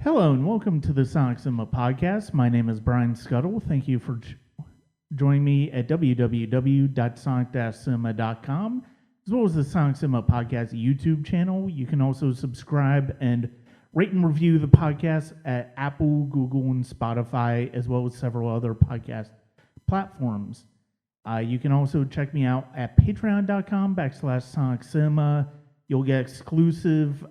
Hello and welcome to the Sonic Cinema podcast. My name is Brian Scuttle. Thank you for joining me at www.sonic-cinema.com, as well as the Sonic Cinema podcast YouTube channel. You can also subscribe and rate and review the podcast at Apple, Google, and Spotify, as well as several other podcast platforms. You can also check me out at patreon.com/Sonic Cinema. You'll get exclusive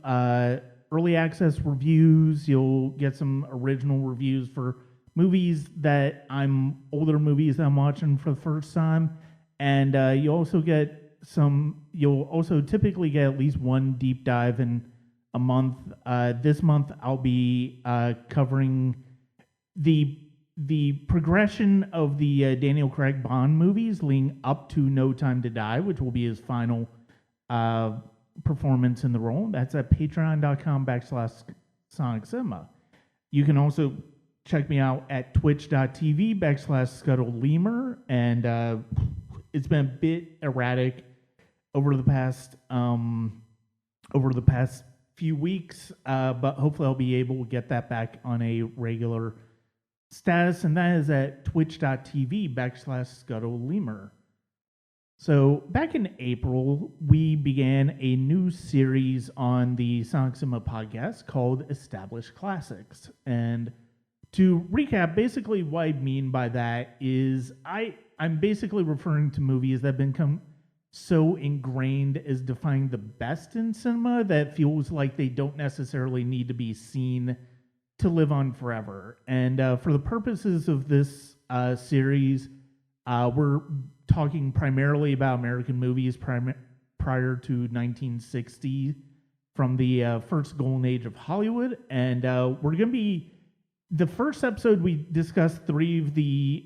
early access reviews. You'll get some original reviews for movies that older movies that I'm watching for the first time. And you'll also typically get at least one deep dive in a month. This month I'll be covering the progression of the Daniel Craig Bond movies leading up to No Time to Die, which will be his final performance in the role. That's at patreon.com/Sonic Cinema. You can also check me out at twitch.tv/Scuttle and it's been a bit erratic over the past few weeks, but hopefully I'll be able to get that back on a regular status, and that is at twitch.tv/Scuttle. So back in April, we began a new series on the Sonic Cinema podcast called Established Classics. And to recap, basically what I mean by that is I'm basically referring to movies that have become so ingrained as defining the best in cinema that it feels like they don't necessarily need to be seen to live on forever. And for the purposes of this series, we're talking primarily about American movies prior to 1960, from the first golden age of Hollywood. And we're going to be, the first episode, we discussed three of the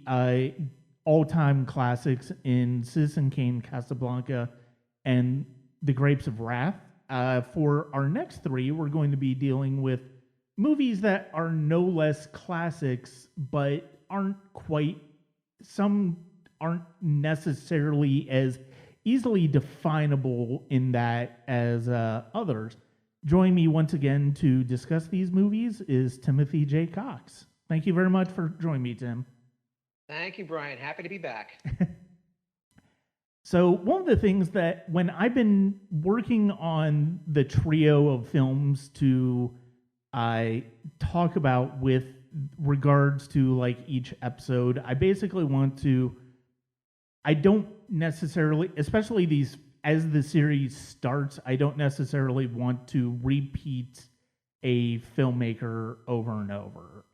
all-time classics in Citizen Kane, Casablanca, and The Grapes of Wrath. For our next three, we're going to be dealing with movies that are no less classics, but some aren't necessarily as easily definable in that as others. Joining me once again to discuss these movies is Timothy J. Cox. Thank you very much for joining me, Tim. Thank you, Brian. Happy to be back. So one of the things that when I've been working on the trio of films to talk about with regards to like each episode, I basically I don't necessarily, especially these, as the series starts, I don't necessarily want to repeat a filmmaker over and over.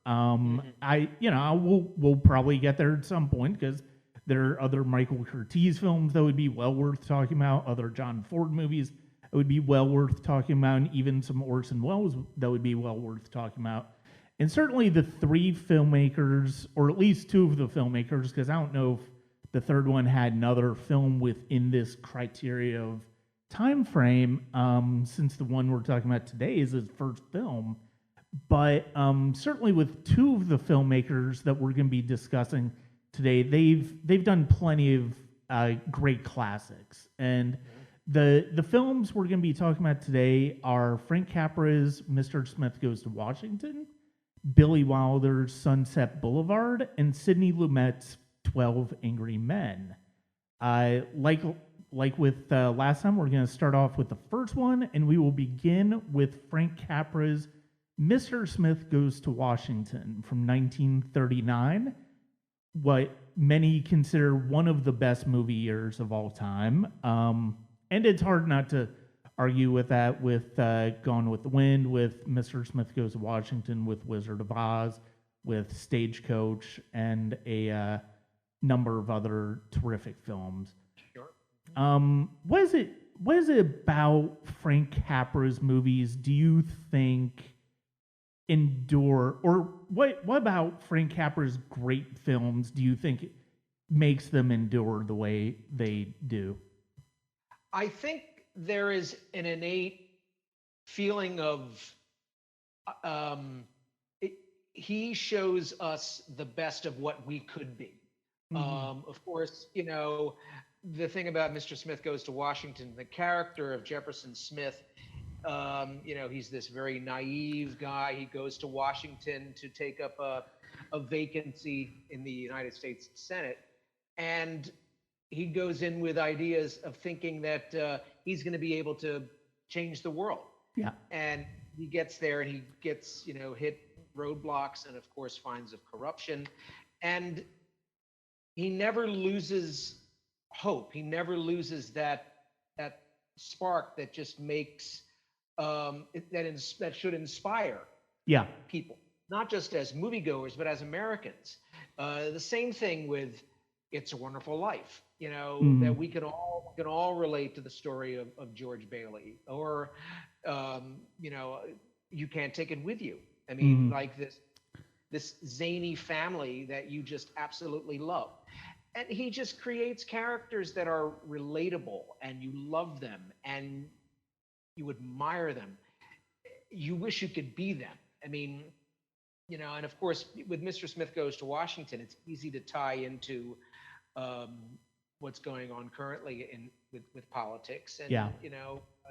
We'll probably get there at some point because there are other Michael Curtiz films that would be well worth talking about, other John Ford movies that would be well worth talking about, and even some Orson Welles that would be well worth talking about. And certainly the three filmmakers, or at least two of the filmmakers, because I don't know if the third one had another film within this criteria of time frame, since the one we're talking about today is his first film. But certainly with two of the filmmakers that we're going to be discussing today, they've done plenty of great classics. And the films we're going to be talking about today are Frank Capra's Mr. Smith Goes to Washington, Billy Wilder's Sunset Boulevard, and Sidney Lumet's 12 Angry Men. Like with last time, we're going to start off with the first one, and we will begin with Frank Capra's Mr. Smith Goes to Washington from 1939, what many consider one of the best movie years of all time. And it's hard not to argue with that, with Gone with the Wind, with Mr. Smith Goes to Washington, with Wizard of Oz, with Stagecoach, and a number of other terrific films. Sure. What is it about Frank Capra's movies do you think endure, or what about Frank Capra's great films do you think makes them endure the way they do? I think there is an innate feeling of he shows us the best of what we could be. Of course, the thing about Mr. Smith Goes to Washington, the character of Jefferson Smith He's this very naive guy. He goes to Washington to take up a vacancy in the United States Senate, and he goes in with ideas of thinking that he's going to be able to change the world. Yeah. And he gets there and he gets, hit roadblocks and, of course, finds of corruption. And he never loses hope. He never loses that spark that just makes that should inspire people, not just as moviegoers, but as Americans. The same thing with It's a Wonderful Life, that we can all relate to the story of George Bailey, or You Can't Take It With You. I mean, like this zany family that you just absolutely love. And he just creates characters that are relatable, and you love them and you admire them. You wish you could be them. I mean, and of course, with Mr. Smith Goes to Washington, it's easy to tie into what's going on currently with politics. And,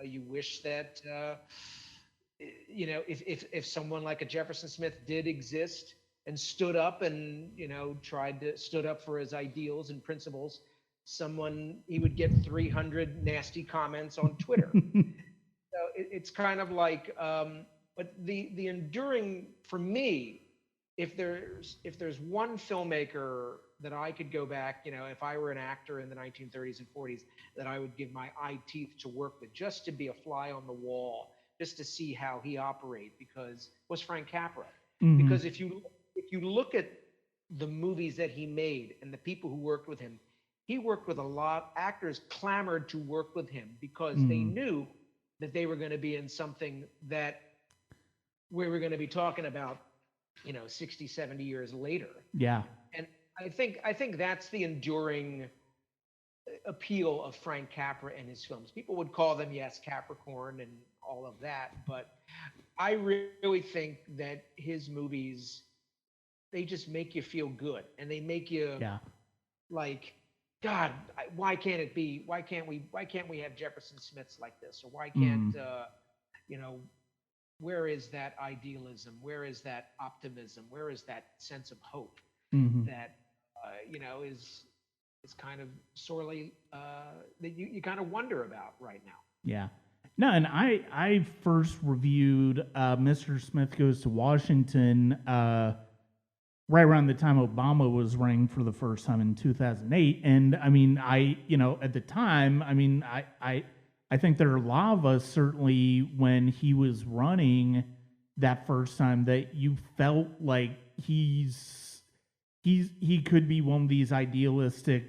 you wish that, if someone like a Jefferson Smith did exist and stood up and, stood up for his ideals and principles, he would get 300 nasty comments on Twitter. So it's kind of like, but the enduring, for me, if there's one filmmaker that I could go back, if I were an actor in the 1930s and 40s, that I would give my eye teeth to work with, just to be a fly on the wall, just to see how he operates, was Frank Capra. Because if you look at the movies that he made and the people who worked with him, he worked with a lot. Actors clamored to work with him because they knew that they were going to be in something that we were going to be talking about, 60, 70 years later. Yeah. And I think that's the enduring appeal of Frank Capra and his films. People would call them, yes, Capricorn and all of that, but I really think that his movies, they just make you feel good, and they make you like, God, why can't we have Jefferson Smiths like this? Or why can't, where is that idealism? Where is that optimism? Where is that sense of hope that, is kind of sorely, that you kind of wonder about right now? Yeah. No, and I first reviewed Mr. Smith Goes to Washington right around the time Obama was running for the first time in 2008. And I mean, at the time, I mean, I think there are a lot of us, certainly when he was running that first time, that you felt like he could be one of these idealistic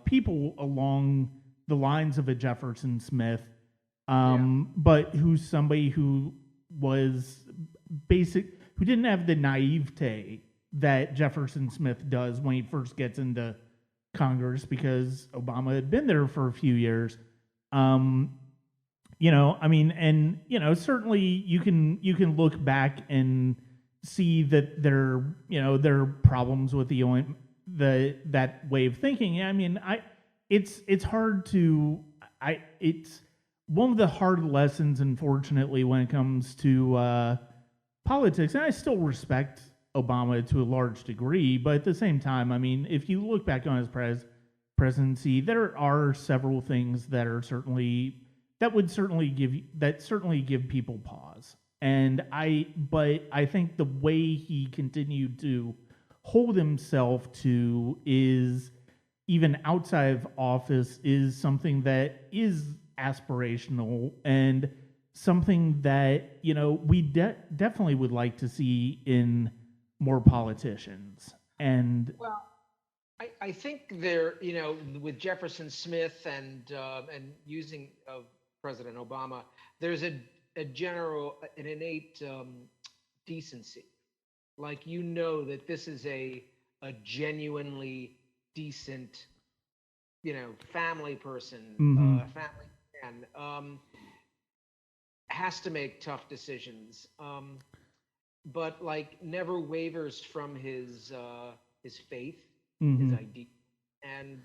people along the lines of a Jefferson Smith, but who's somebody who was who didn't have the naivete that Jefferson Smith does when he first gets into Congress, because Obama had been there for a few years. Certainly you can look back and see that there are problems with that way of thinking. I mean, it's hard to, it's one of the hard lessons, unfortunately, when it comes to politics. And I still respect Obama to a large degree, but at the same time, I mean, if you look back on his presidency, there are several things that would certainly give people pause. But I think the way he continued to hold himself to is, even outside of office, is something that is aspirational and something that, we definitely would like to see in more politicians. And well, I think there, with Jefferson Smith and using of President Obama, there's an innate decency. Like, that this is a genuinely decent, family person, family man, has to make tough decisions, but never wavers from his faith, his idea, and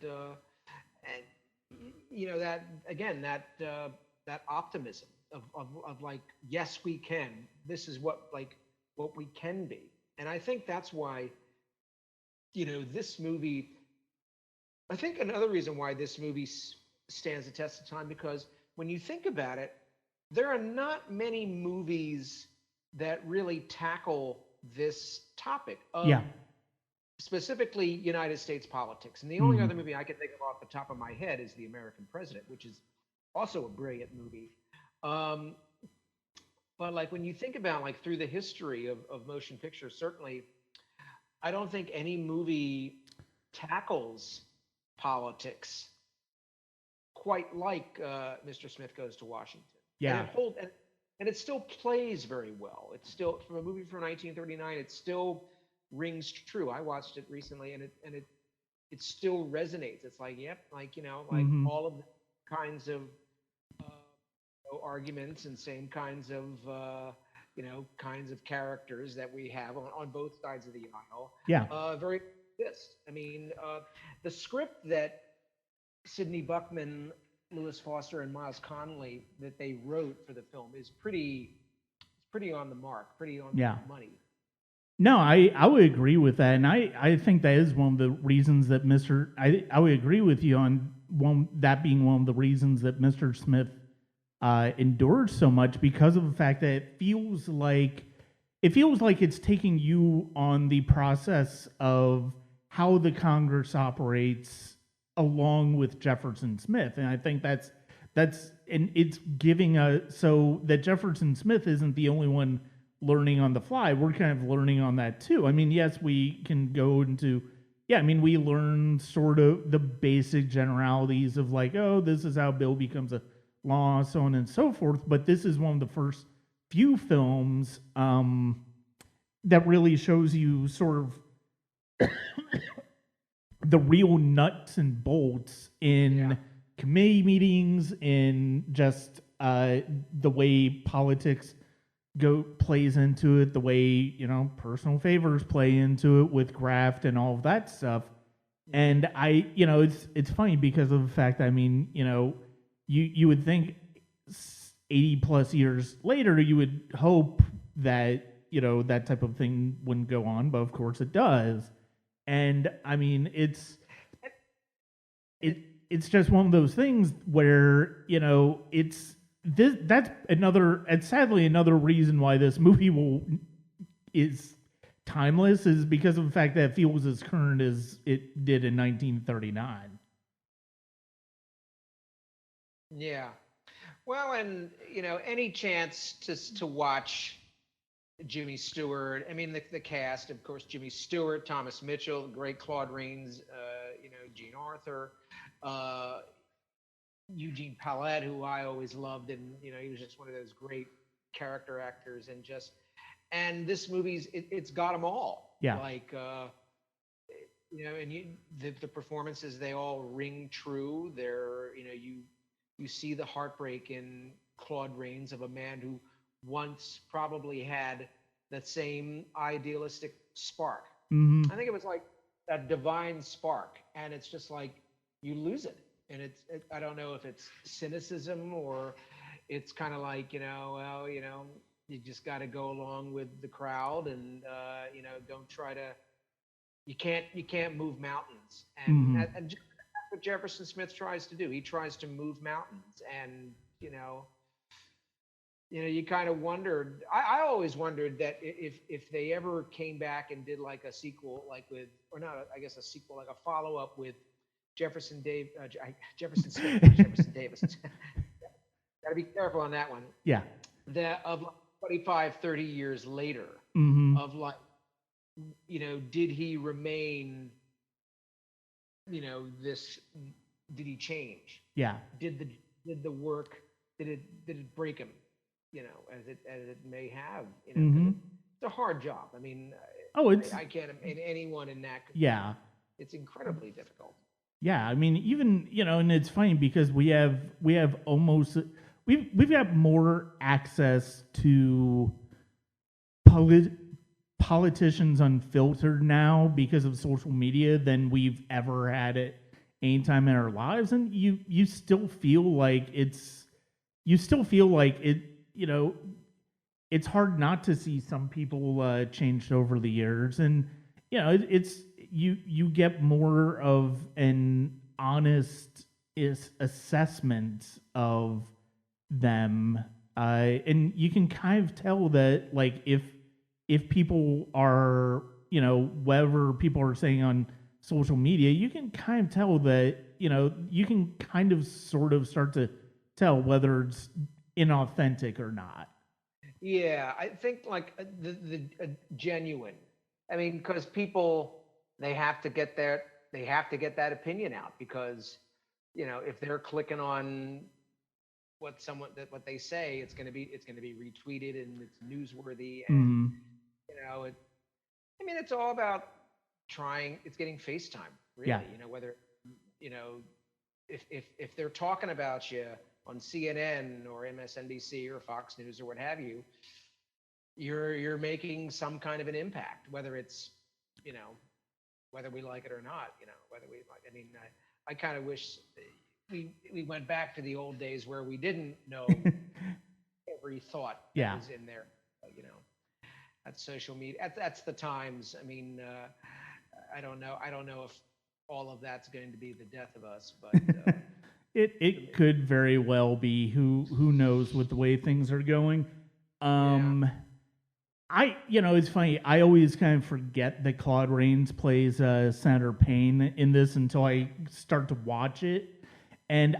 that again, that optimism, of like, yes, we can. This is what we can be. And I think that's why, this movie, I think another reason why this movie stands the test of time, because when you think about it, there are not many movies that really tackle this topic of specifically United States politics. And the only other movie I can think of off the top of my head is The American President, which is also a brilliant movie. But like when you think about like through the history of motion pictures, certainly I don't think any movie tackles politics quite like Mr. Smith Goes to Washington. Yeah. And it still plays very well. It's still, from a movie from 1939, it still rings true. I watched it recently, and it still resonates. It's like, yep, like all of the kinds of arguments and same kinds of characters that we have on both sides of the aisle. Yeah. Very exist. I mean, the script that Sidney Buckman, Lewis Foster, and Miles Connolly that they wrote for the film is pretty on the mark, pretty on the money. No, I would agree with that, and I think that is one of the reasons that I would agree with you on that being one of the reasons that Mr. Smith endured so much, because of the fact that it feels like it's taking you on the process of how the Congress operates along with Jefferson Smith. And I think that's and it's giving so that Jefferson Smith isn't the only one learning on the fly. We're kind of learning on that too. I mean, yes, we can go into, we learn sort of the basic generalities of like, oh, this is how Bill becomes a law, so on and so forth. But this is one of the first few films that really shows you sort of the real nuts and bolts in committee meetings, in just the way politics plays into it, the way personal favors play into it with graft and all of that stuff. And it's funny because of the fact that, you would think 80 plus years later you would hope that that type of thing wouldn't go on, but of course it does. And it's just one of those things where that's sadly another reason why this movie is timeless, is because of the fact that it feels as current as it did in 1939. Yeah. Well, and any chance to watch Jimmy Stewart. I mean, the cast, of course, Jimmy Stewart, Thomas Mitchell, the great Claude Rains, Jean Arthur, Eugene Pallette, who I always loved, and he was just one of those great character actors, and this movie's it's got them all. Yeah. Like and the performances, they all ring true. They're you see the heartbreak in Claude Rains of a man who once probably had that same idealistic spark. Mm-hmm. I think it was like that divine spark, and it's just like you lose it. And I don't know if it's cynicism or it's kind of like, you just got to go along with the crowd and, don't try to, you can't move mountains. And, and that's what Jefferson Smith tries to do. He tries to move mountains, and, you kind of wondered. I always wondered that if they ever came back and did like a sequel, like a sequel, like a follow up with Jefferson Smith, Jefferson Davis. Got to be careful on that one. Yeah. That of 25, 30 years later, of like, did he remain? This, did he change? Yeah. Did the work? Did it break him? As it may have. It's a hard job. I mean, I can't imagine anyone in that. Yeah. It's incredibly difficult. Yeah, I mean, even and it's funny because we've got more access to politicians unfiltered now because of social media than we've ever had at any time in our lives, and you still feel like it's you still feel like it, it's hard not to see some people changed over the years, and it's you get more of an honest assessment of them, and you can kind of tell that, like, if people are, whatever people are saying on social media, you can kind of tell that, you can kind of sort of start to tell whether it's inauthentic or not. Yeah, I think like the genuine. I mean, because people they have to get that opinion out because if they're clicking on what they say, it's gonna be retweeted and it's newsworthy and Mm-hmm. it. I mean, it's all about trying. It's getting FaceTime, Yeah. really. Whether you know if they're talking about you on CNN or MSNBC or Fox News or what have you, you're making some kind of an impact, whether it's you know whether we like it or not. Whether we like. I mean, I kind of wish we went back to the old days where we didn't know every thought that Yeah. was in there. That's social media. That's the times. I mean, I don't know. I don't know if all of that's going to be the death of us, but It could very well be. Who knows with the way things are going. Yeah. It's funny. I always kind of forget that Claude Rains plays Senator Payne in this until I start to watch it. And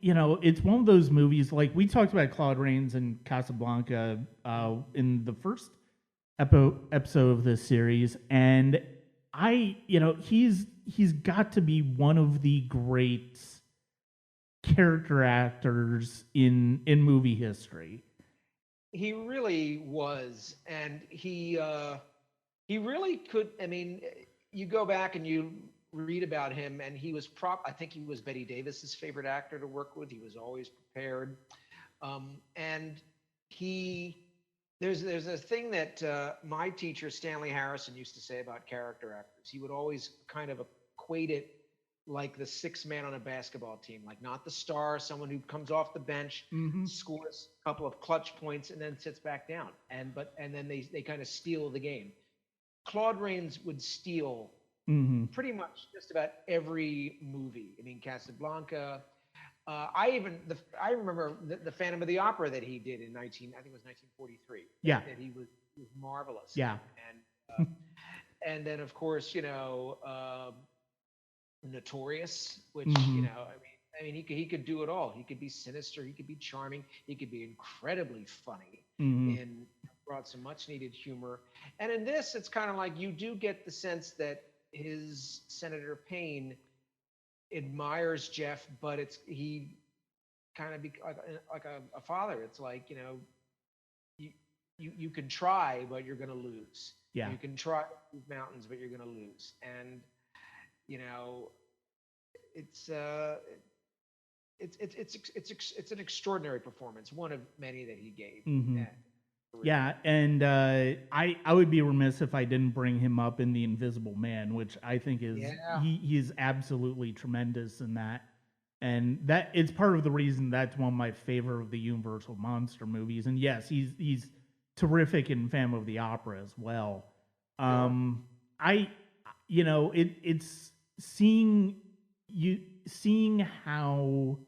it's one of those movies, like we talked about Claude Rains and Casablanca in the first episode of this series, and he's got to be one of the great character actors in movie history. He really was, and he really could. I mean, you go back and you read about him, and he was I think he was Betty Davis's favorite actor to work with. He was always prepared, and there's a thing that my teacher Stanley Harrison used to say about character actors. He would always kind of equate it like the sixth man on a basketball team, like not the star, someone who comes off the bench, Mm-hmm. scores a couple of clutch points, and then sits back down, and then they kind of steal the game. Claude Rains would steal Mm-hmm. pretty much just about every movie. I mean, Casablanca. I remember the Phantom of the Opera that he did in I think it was 1943. Yeah. That he was marvelous. Yeah. And then of course Notorious, which Mhm. I mean he could do it all. He could be sinister. He could be charming. He could be incredibly funny Mhm. and brought some much needed humor. And in this, it's kind of like you do get the sense that his Senator Payne admires Jeff, but he kind of be like a father. It's like you can try, but you're going to lose. Yeah. You can try to move mountains, but you're going to lose. And it's an extraordinary performance, one of many that he gave. Mhm. Yeah, and I would be remiss if I didn't bring him up in The Invisible Man, which I think is he is absolutely tremendous in that, and that it's part of the reason that's one of my favorite of the Universal monster movies. And yes, he's terrific in Phantom of the Opera as well. It's seeing how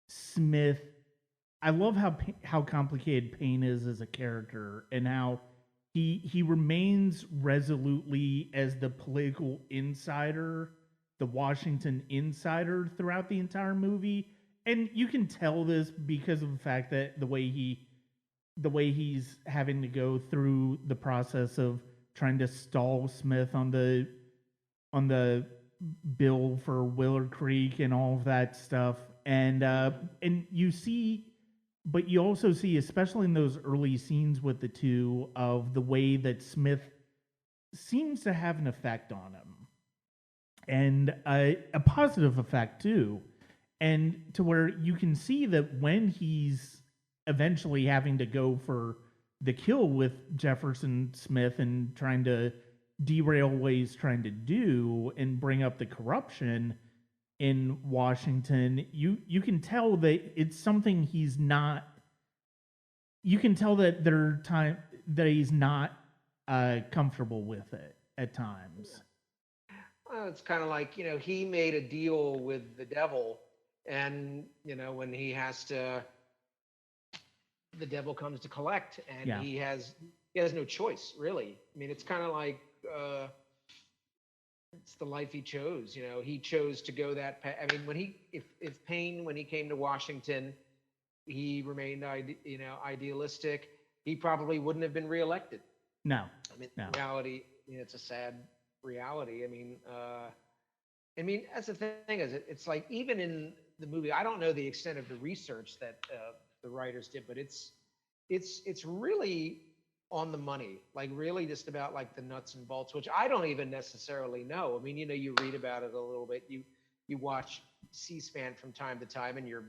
Smith. I love how complicated Payne is as a character, and how he remains resolutely as the political insider, the Washington insider throughout the entire movie. And you can tell this because of the fact that the way he's having to go through the process of trying to stall Smith on the bill for Willard Creek and all of that stuff. And you see. But you also see, especially in those early scenes with the two, of the way that Smith seems to have an effect on him. And a positive effect, too. And to where you can see that when he's eventually having to go for the kill with Jefferson Smith and trying to derail what he's trying to do and bring up the corruption, in Washington, you can tell that it's something he's not. You can tell that he's not comfortable with it at times. Well, it's kind of like, he made a deal with the devil, and when the devil comes to collect, and Yeah. he has no choice, really. I mean, it's kind of like it's the life he chose. He chose to go that path. I mean, if Payne, when he came to Washington, he remained idealistic, he probably wouldn't have been reelected. No. I mean, No. reality, it's a sad reality. I mean, that's the thing, is it's like, even in the movie, I don't know the extent of the research that the writers did, but it's really on the money, like really just about like the nuts and bolts, which I don't even necessarily know. I mean, you read about it a little bit, you watch C-SPAN from time to time, and your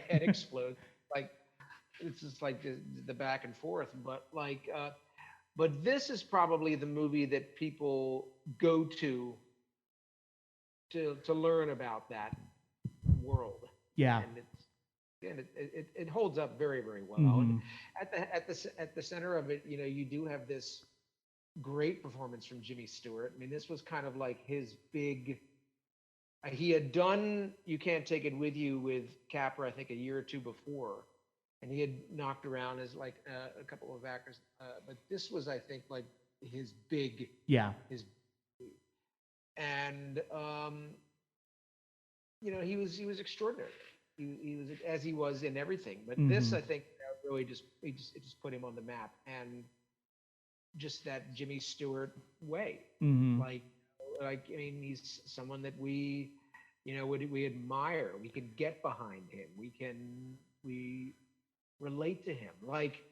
head explodes. Like, it's just like the back and forth, but but this is probably the movie that people go to learn about that world. Yeah. And it holds up very, very well. Mhm. And at the center of it, you do have this great performance from Jimmy Stewart. I mean, this was kind of like his big. He had done "You Can't Take It With You" with Capra, I think, a year or two before, and he had knocked around as like a couple of actors. But this was, I think, like his big. Yeah. And he was extraordinary. He was, as he was in everything. But this, I think, really it just put him on the map, and just that Jimmy Stewart way. Like I mean, he's someone that we admire. We can get behind him. We relate to him. Like,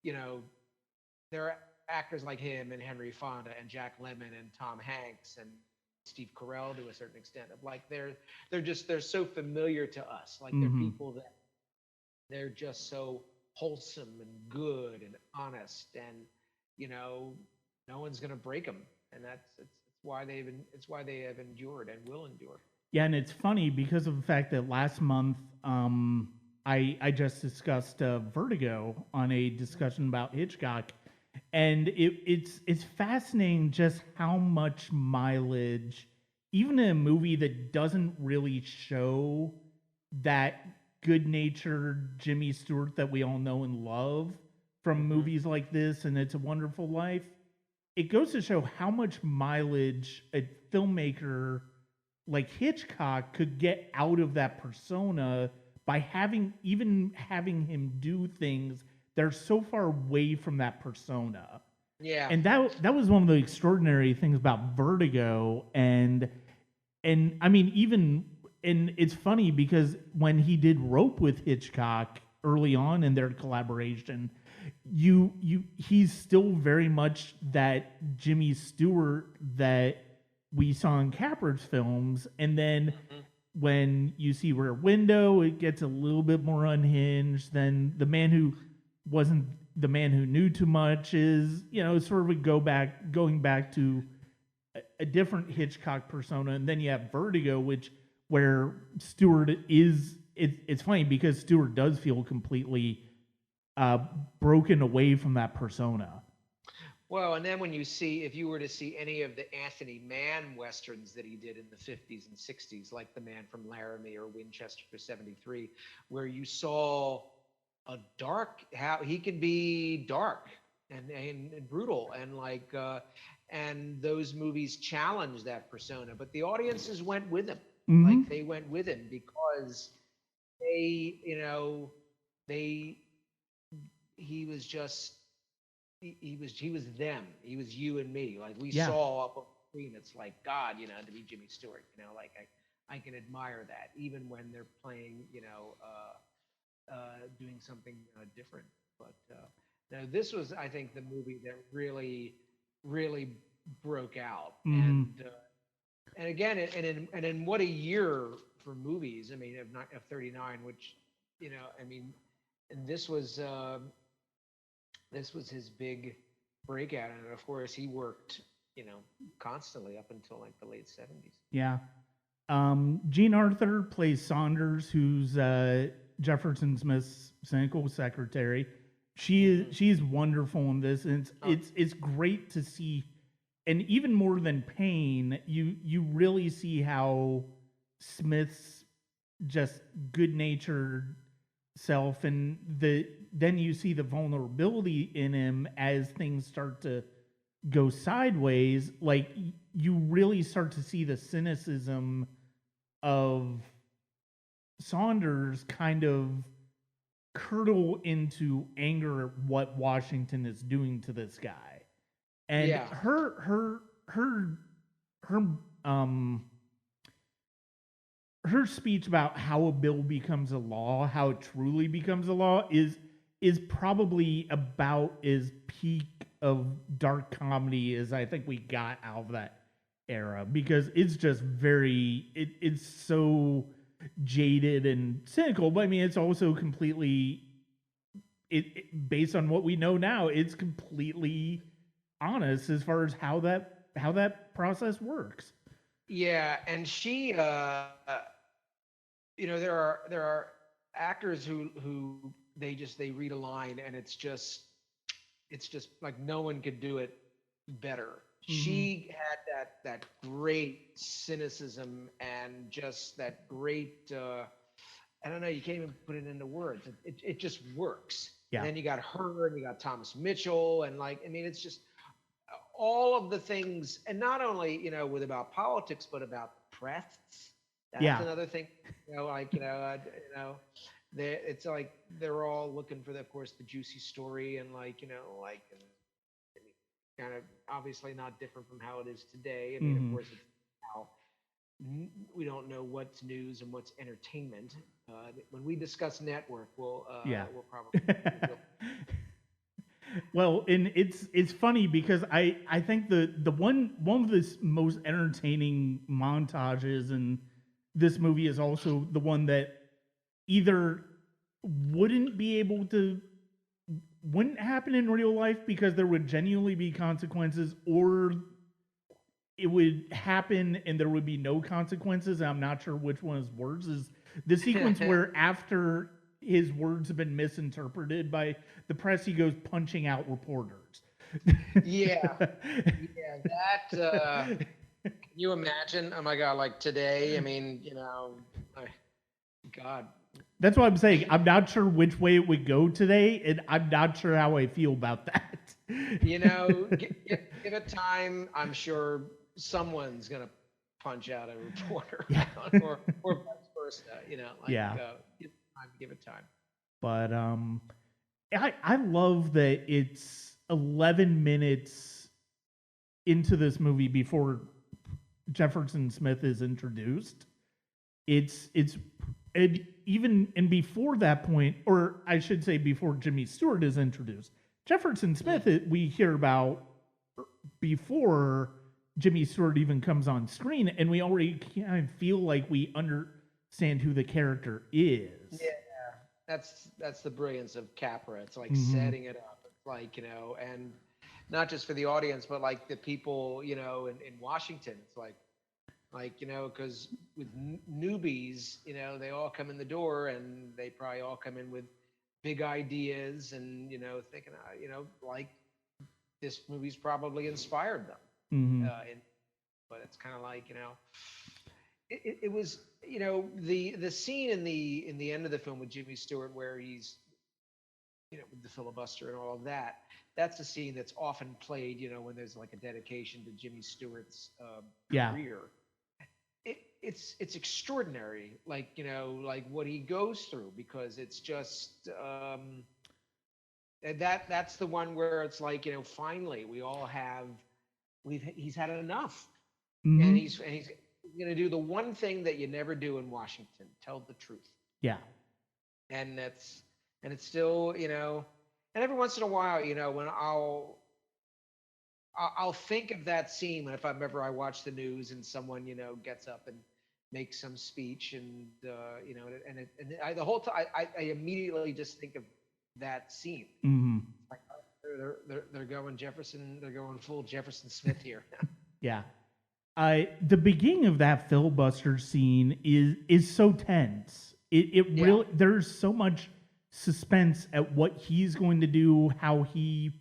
there are actors like him and Henry Fonda and Jack Lemmon and Tom Hanks and Steve Carell, to a certain extent, of like they're so familiar to us. Like, they're people that they're just so wholesome and good and honest, and no one's gonna break them, and it's why they have endured and will endure. Yeah, and it's funny because of the fact that last month I just discussed Vertigo on a discussion about Hitchcock, and it's fascinating just how much mileage, even in a movie that doesn't really show that good-natured Jimmy Stewart that we all know and love from movies like this and It's a Wonderful Life, it goes to show how much mileage a filmmaker like Hitchcock could get out of that persona by having him do things that are so far away from that persona. Yeah. And that was one of the extraordinary things about Vertigo, and I mean, even, and it's funny because when he did Rope with Hitchcock early on in their collaboration, he's still very much that Jimmy Stewart that we saw in Capra's films, and then when you see Rear Window, it gets a little bit more unhinged. Then The Man Who Wasn't the Man Who Knew Too Much is, sort of going back to a different Hitchcock persona, and then you have Vertigo, where Stewart is. It's funny because Stewart does feel completely broken away from that persona. Well, and then if you were to see any of the Anthony Mann westerns that he did in the 50s and 60s, like The Man from Laramie or Winchester 73, where you saw how he can be dark and brutal, and and those movies challenge that persona, but the audiences went with him. Like, they went with him because he was just he was them. He was you and me. Like, we saw up on the screen. It's like, God, to be Jimmy Stewart. Like, I can admire that, even when they're playing, doing something different. But now this was, I think, the movie that really, really broke out. And again, and in what a year for movies. I mean, of 39, which, I mean, and this was his big breakout, and of course he worked, constantly up until like the late 70s. Yeah. Jean Arthur plays Saunders, who's Jefferson Smith's cynical secretary. She's wonderful in this, and it's great to see. And even more than Payne, you really see how Smith's just good-natured self, and then you see the vulnerability in him as things start to go sideways. Like, you really start to see the cynicism of Saunders kind of curdle into anger at what Washington is doing to this guy. And her speech about how a bill becomes a law, how it truly becomes a law, is probably about as peak of dark comedy as I think we got out of that era, because it's just it's so jaded and cynical. But I mean, it's also completely based on what we know now, it's completely honest as far as how that process works. Yeah, and she, there are actors who they read a line and it's just like no one could do it better. Mm-hmm. She had that great cynicism and just that great, I don't know, you can't even put it into words. It just works. Yeah. And then you got her and you got Thomas Mitchell, and it's just all of the things, and not only, with about politics, but about the press. That's another thing, it's like they're all looking for, of course, the juicy story, and kind of obviously not different from how it is today. I mean, of course, it's how we don't know what's news and what's entertainment. When we discuss network, we'll probably. Well, and it's funny because I think the one of the most entertaining montages in this movie is also the one that either wouldn't happen in real life because there would genuinely be consequences, or it would happen and there would be no consequences. I'm not sure which one is worse. Is the sequence where after his words have been misinterpreted by the press, he goes punching out reporters. That can you imagine? Oh my God, like today, I mean, God. That's what I'm saying. I'm not sure which way it would go today, and I'm not sure how I feel about that. Give it time. I'm sure someone's going to punch out a reporter, or vice versa, give it time. But I love that it's 11 minutes into this movie before Jefferson Smith is introduced. And before that point, or I should say before Jimmy Stewart is introduced, Jefferson Smith we hear about before Jimmy Stewart even comes on screen, and we already kind of feel like we understand who the character is. Yeah, that's the brilliance of Capra. It's like setting it up. It's like, and not just for the audience, but like the people, in Washington. It's like, because with newbies, they all come in the door and they probably all come in with big ideas and, thinking, like this movie's probably inspired them. But it's kind of like, it was, the scene in the end of the film with Jimmy Stewart where he's, with the filibuster and all of that, that's a scene that's often played, when there's like a dedication to Jimmy Stewart's career. It's extraordinary, like what he goes through, because it's just that's the one where it's like, finally he's had enough, and he's going to do the one thing that you never do in Washington: tell the truth. Yeah, and it's still, and every once in a while, when I'll think of that scene if I watch the news and someone, gets up and makes some speech, and the whole time I immediately just think of that scene. Like, they're going Jefferson, they're going full Jefferson Smith here. Yeah. The beginning of that filibuster scene is so tense. It Yeah. really, there's so much suspense at what he's going to do, how he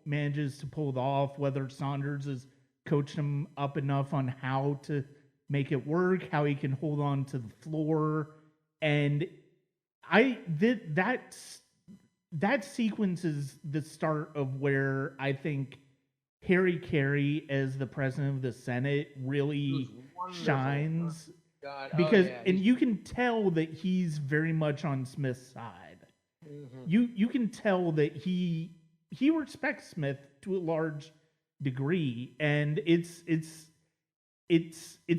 manages to pull it off, whether Saunders has coached him up enough on how to make it work, how he can hold on to the floor, and that sequence is the start of where I think Harry Carey as the president of the Senate really shines. God. Because yeah. and you can tell that he's very much on Smith's side. Mhm. You can tell that he respects Smith to a large degree, and it's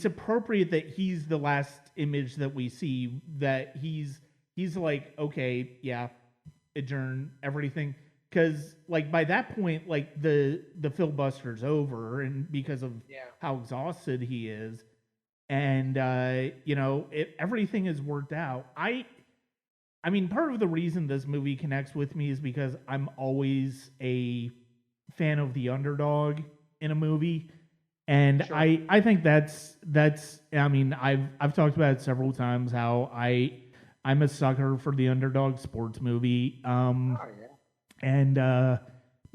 appropriate that he's the last image that we see, that he's like, okay, yeah, adjourn everything, because like by that point, like the filibuster's over, and because of how exhausted he is, and everything is worked out. I mean, part of the reason this movie connects with me is because I'm always a fan of the underdog in a movie. And Sure. I think that's I mean, I've talked about it several times how I'm a sucker for the underdog sports movie. Yeah. And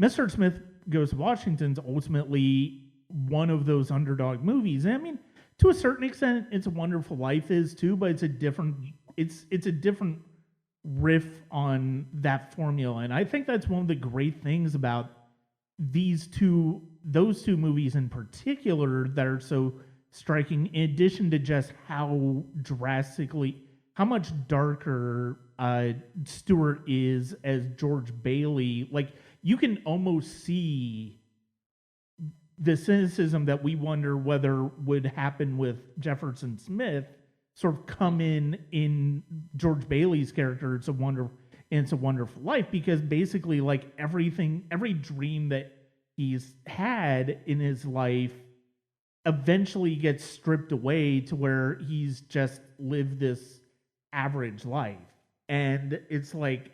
Mr. Smith Goes to Washington's ultimately one of those underdog movies. And I mean, to a certain extent, It's a Wonderful Life is too, but it's a different riff on that formula. And I think that's one of the great things about those two movies in particular that are so striking, in addition to just how much darker Stewart is as George Bailey. Like, you can almost see the cynicism that we wonder whether would happen with Jefferson Smith sort of come in George Bailey's character. It's a Wonderful Life, because basically, like, every dream that he's had in his life eventually gets stripped away to where he's just lived this average life. And it's like,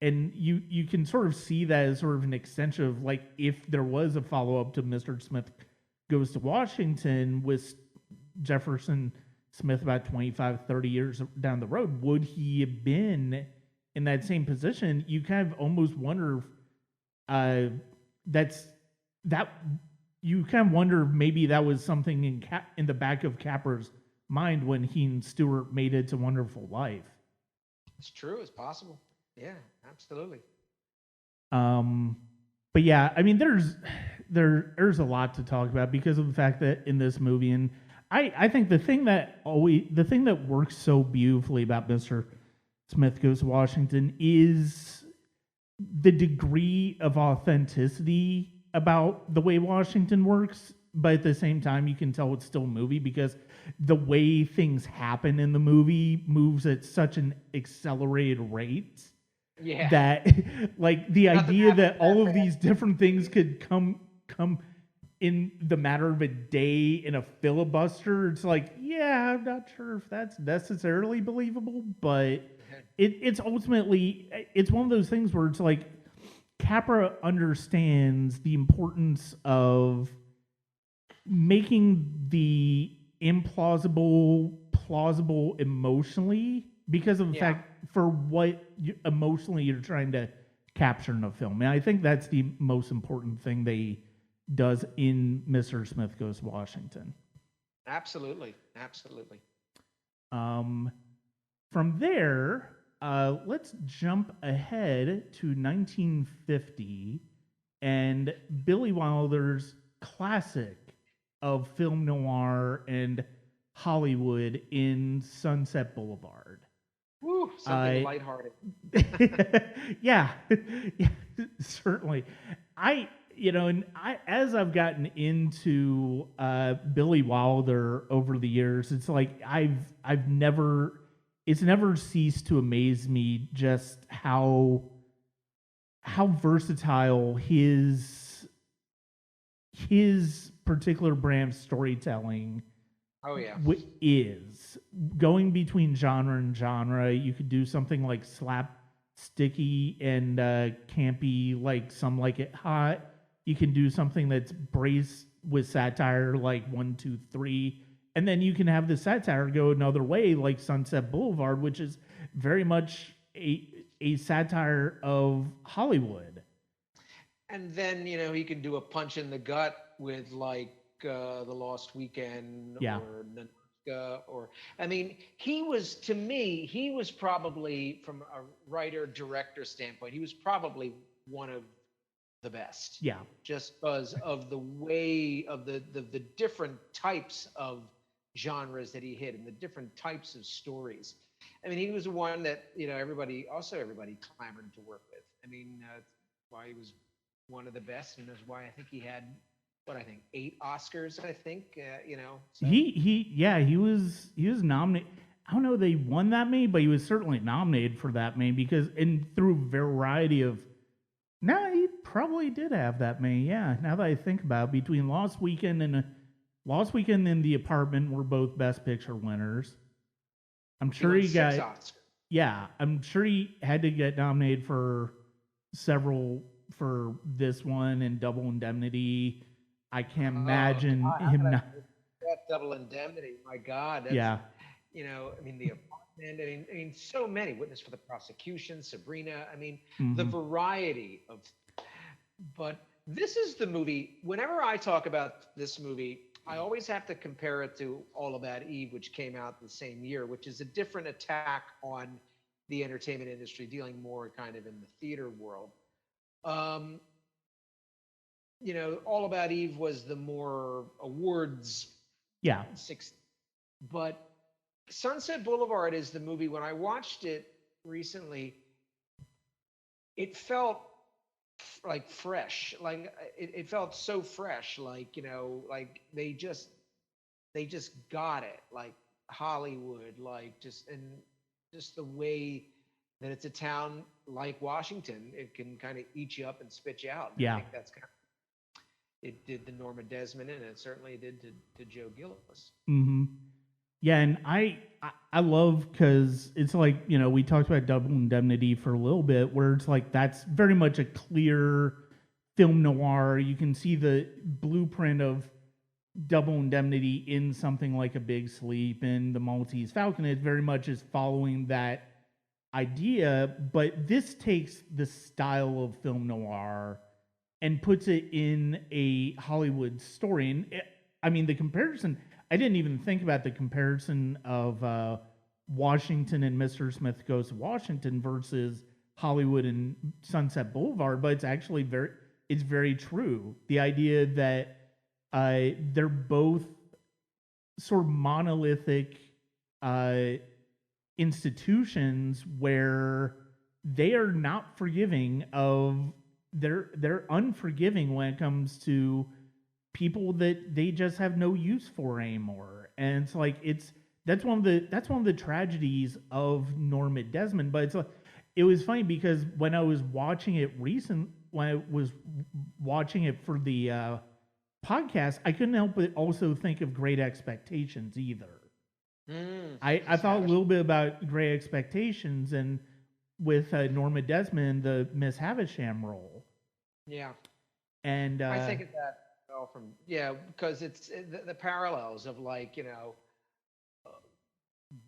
and you can sort of see that as sort of an extension of, like, if there was a follow-up to Mr. Smith Goes to Washington with Jefferson Smith about 25, 30 years down the road, would he have been in that same position? You kind of almost wonder if you kind of wonder if maybe that was something in the back of Capra's mind when he and Stewart made It's a Wonderful Life. It's true. It's possible. Yeah, absolutely. But yeah, I mean, there's a lot to talk about because of the fact that in this movie, and I think the thing that works so beautifully about Mr. Smith Goes to Washington is the degree of authenticity about the way Washington works, but at the same time, you can tell it's still a movie because the way things happen in the movie moves at such an accelerated rate. Yeah. That, like, the idea that all of these different things could come in the matter of a day in a filibuster, it's like, yeah, I'm not sure if that's necessarily believable, but it's ultimately, it's one of those things where it's like, Capra understands the importance of making the implausible plausible emotionally, because of the fact for what emotionally you're trying to capture in a film. And I think that's the most important thing they does in Mr. Smith Goes to Washington. Absolutely. Absolutely. From there, let's jump ahead to 1950 and Billy Wilder's classic of film noir and Hollywood in Sunset Boulevard. Woo, something lighthearted. Yeah, certainly. As I've gotten into Billy Wilder over the years, it's like it's never ceased to amaze me just how versatile his particular brand of storytelling is. Going between genre and genre, you could do something like slapsticky and campy, like Some Like It Hot, you can do something that's braced with satire, like 1, 2, 3, and then you can have the satire go another way, like Sunset Boulevard, which is very much a satire of Hollywood. And then, he can do a punch in the gut with like The Lost Weekend Yeah. or Nanaka, or to me, he was probably, from a writer director standpoint, he was probably one of the best. Yeah. Just because of the way of the different types of genres that he hit and the different types of stories. He was one that, everybody clamored to work with. That's why he was one of the best, and that's why I think he had 8 Oscars. I think So. He was nominated. I don't know if they won that many, but he was certainly nominated for that many because through a variety of. No, he probably did have that many. Yeah, now that I think about it, between Lost Weekend and The Apartment were both Best Picture winners. I'm sure he got. Oscars. Yeah, I'm sure he had to get nominated for several for this one and Double Indemnity. I can't imagine him not. That Double Indemnity, my God. That's, yeah. The Apartment. So many. Witness for the Prosecution, Sabrina. The variety of. But this is the movie. Whenever I talk about this movie, I always have to compare it to All About Eve, which came out the same year, which is a different attack on the entertainment industry, dealing more kind of in the theater world. All About Eve was the more awards. Yeah. But Sunset Boulevard is the movie. When I watched it recently, it felt like fresh. Like it felt so fresh. Like they just got it. Like Hollywood. Like just the way that it's a town like Washington, it can kind of eat you up and spit you out. And yeah. I think that's kind of, it did to Norma Desmond, and it certainly did to Joe Gillis. Mm-hmm. Yeah, and I love, because it's like, we talked about Double Indemnity for a little bit, where it's like that's very much a clear film noir. You can see the blueprint of Double Indemnity in something like A Big Sleep and The Maltese Falcon. It very much is following that idea, but this takes the style of film noir and puts it in a Hollywood story. And the comparison, I didn't even think about the comparison of Washington and Mr. Smith Goes to Washington versus Hollywood and Sunset Boulevard, but it's actually very true. The idea that they're both sort of monolithic institutions where they are not forgiving of they're unforgiving when it comes to people that they just have no use for anymore. And it's like that's one of the tragedies of Norma Desmond. But it was funny because when I was watching it for the podcast, I couldn't help but also think of Great Expectations either. I thought a little bit about Great Expectations and with Norma Desmond, the Miss Havisham role. Yeah. And I think of that because it's the parallels of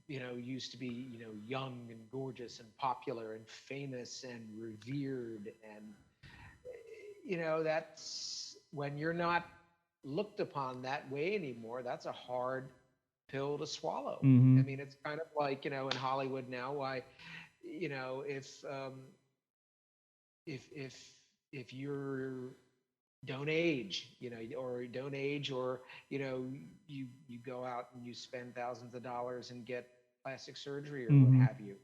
used to be, young and gorgeous and popular and famous and revered. And, that's when you're not looked upon that way anymore, that's a hard pill to swallow. Mm-hmm. It's kind of like, in Hollywood now, why, if you're don't age, or don't age, or, you go out and you spend thousands of dollars and get plastic surgery or mm-hmm. what have you.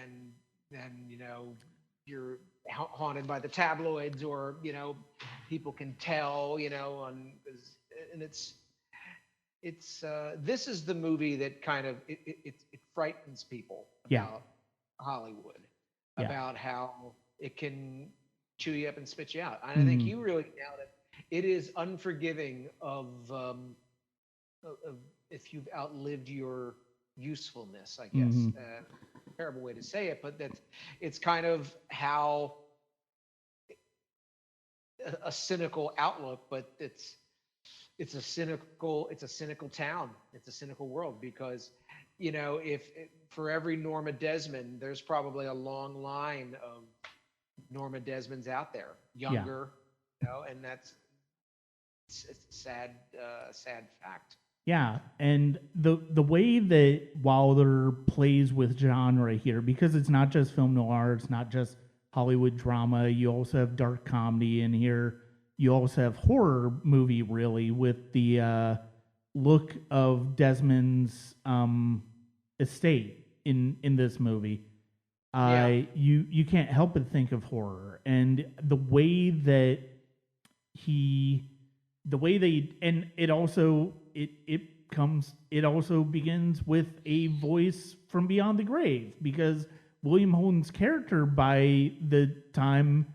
And then, you're haunted by the tabloids, or, people can tell, and it's this is the movie that kind of, it frightens people about Hollywood, about how it can chew you up and spit you out. And I think you really nailed it. It is unforgiving of if you've outlived your usefulness, I guess. Mm-hmm. Terrible way to say it, but it's kind of how a cynical outlook, but it's a cynical town. It's a cynical world because, if for every Norma Desmond, there's probably a long line of Norma Desmonds out there, younger, and it's a sad fact. Yeah, and the way that Wilder plays with genre here, because it's not just film noir, it's not just Hollywood drama. You also have dark comedy in here. You also have horror movie, really, with the look of Desmond's estate in this movie. You can't help but think of horror, and the way and it also begins with a voice from beyond the grave, because William Holden's character, by the time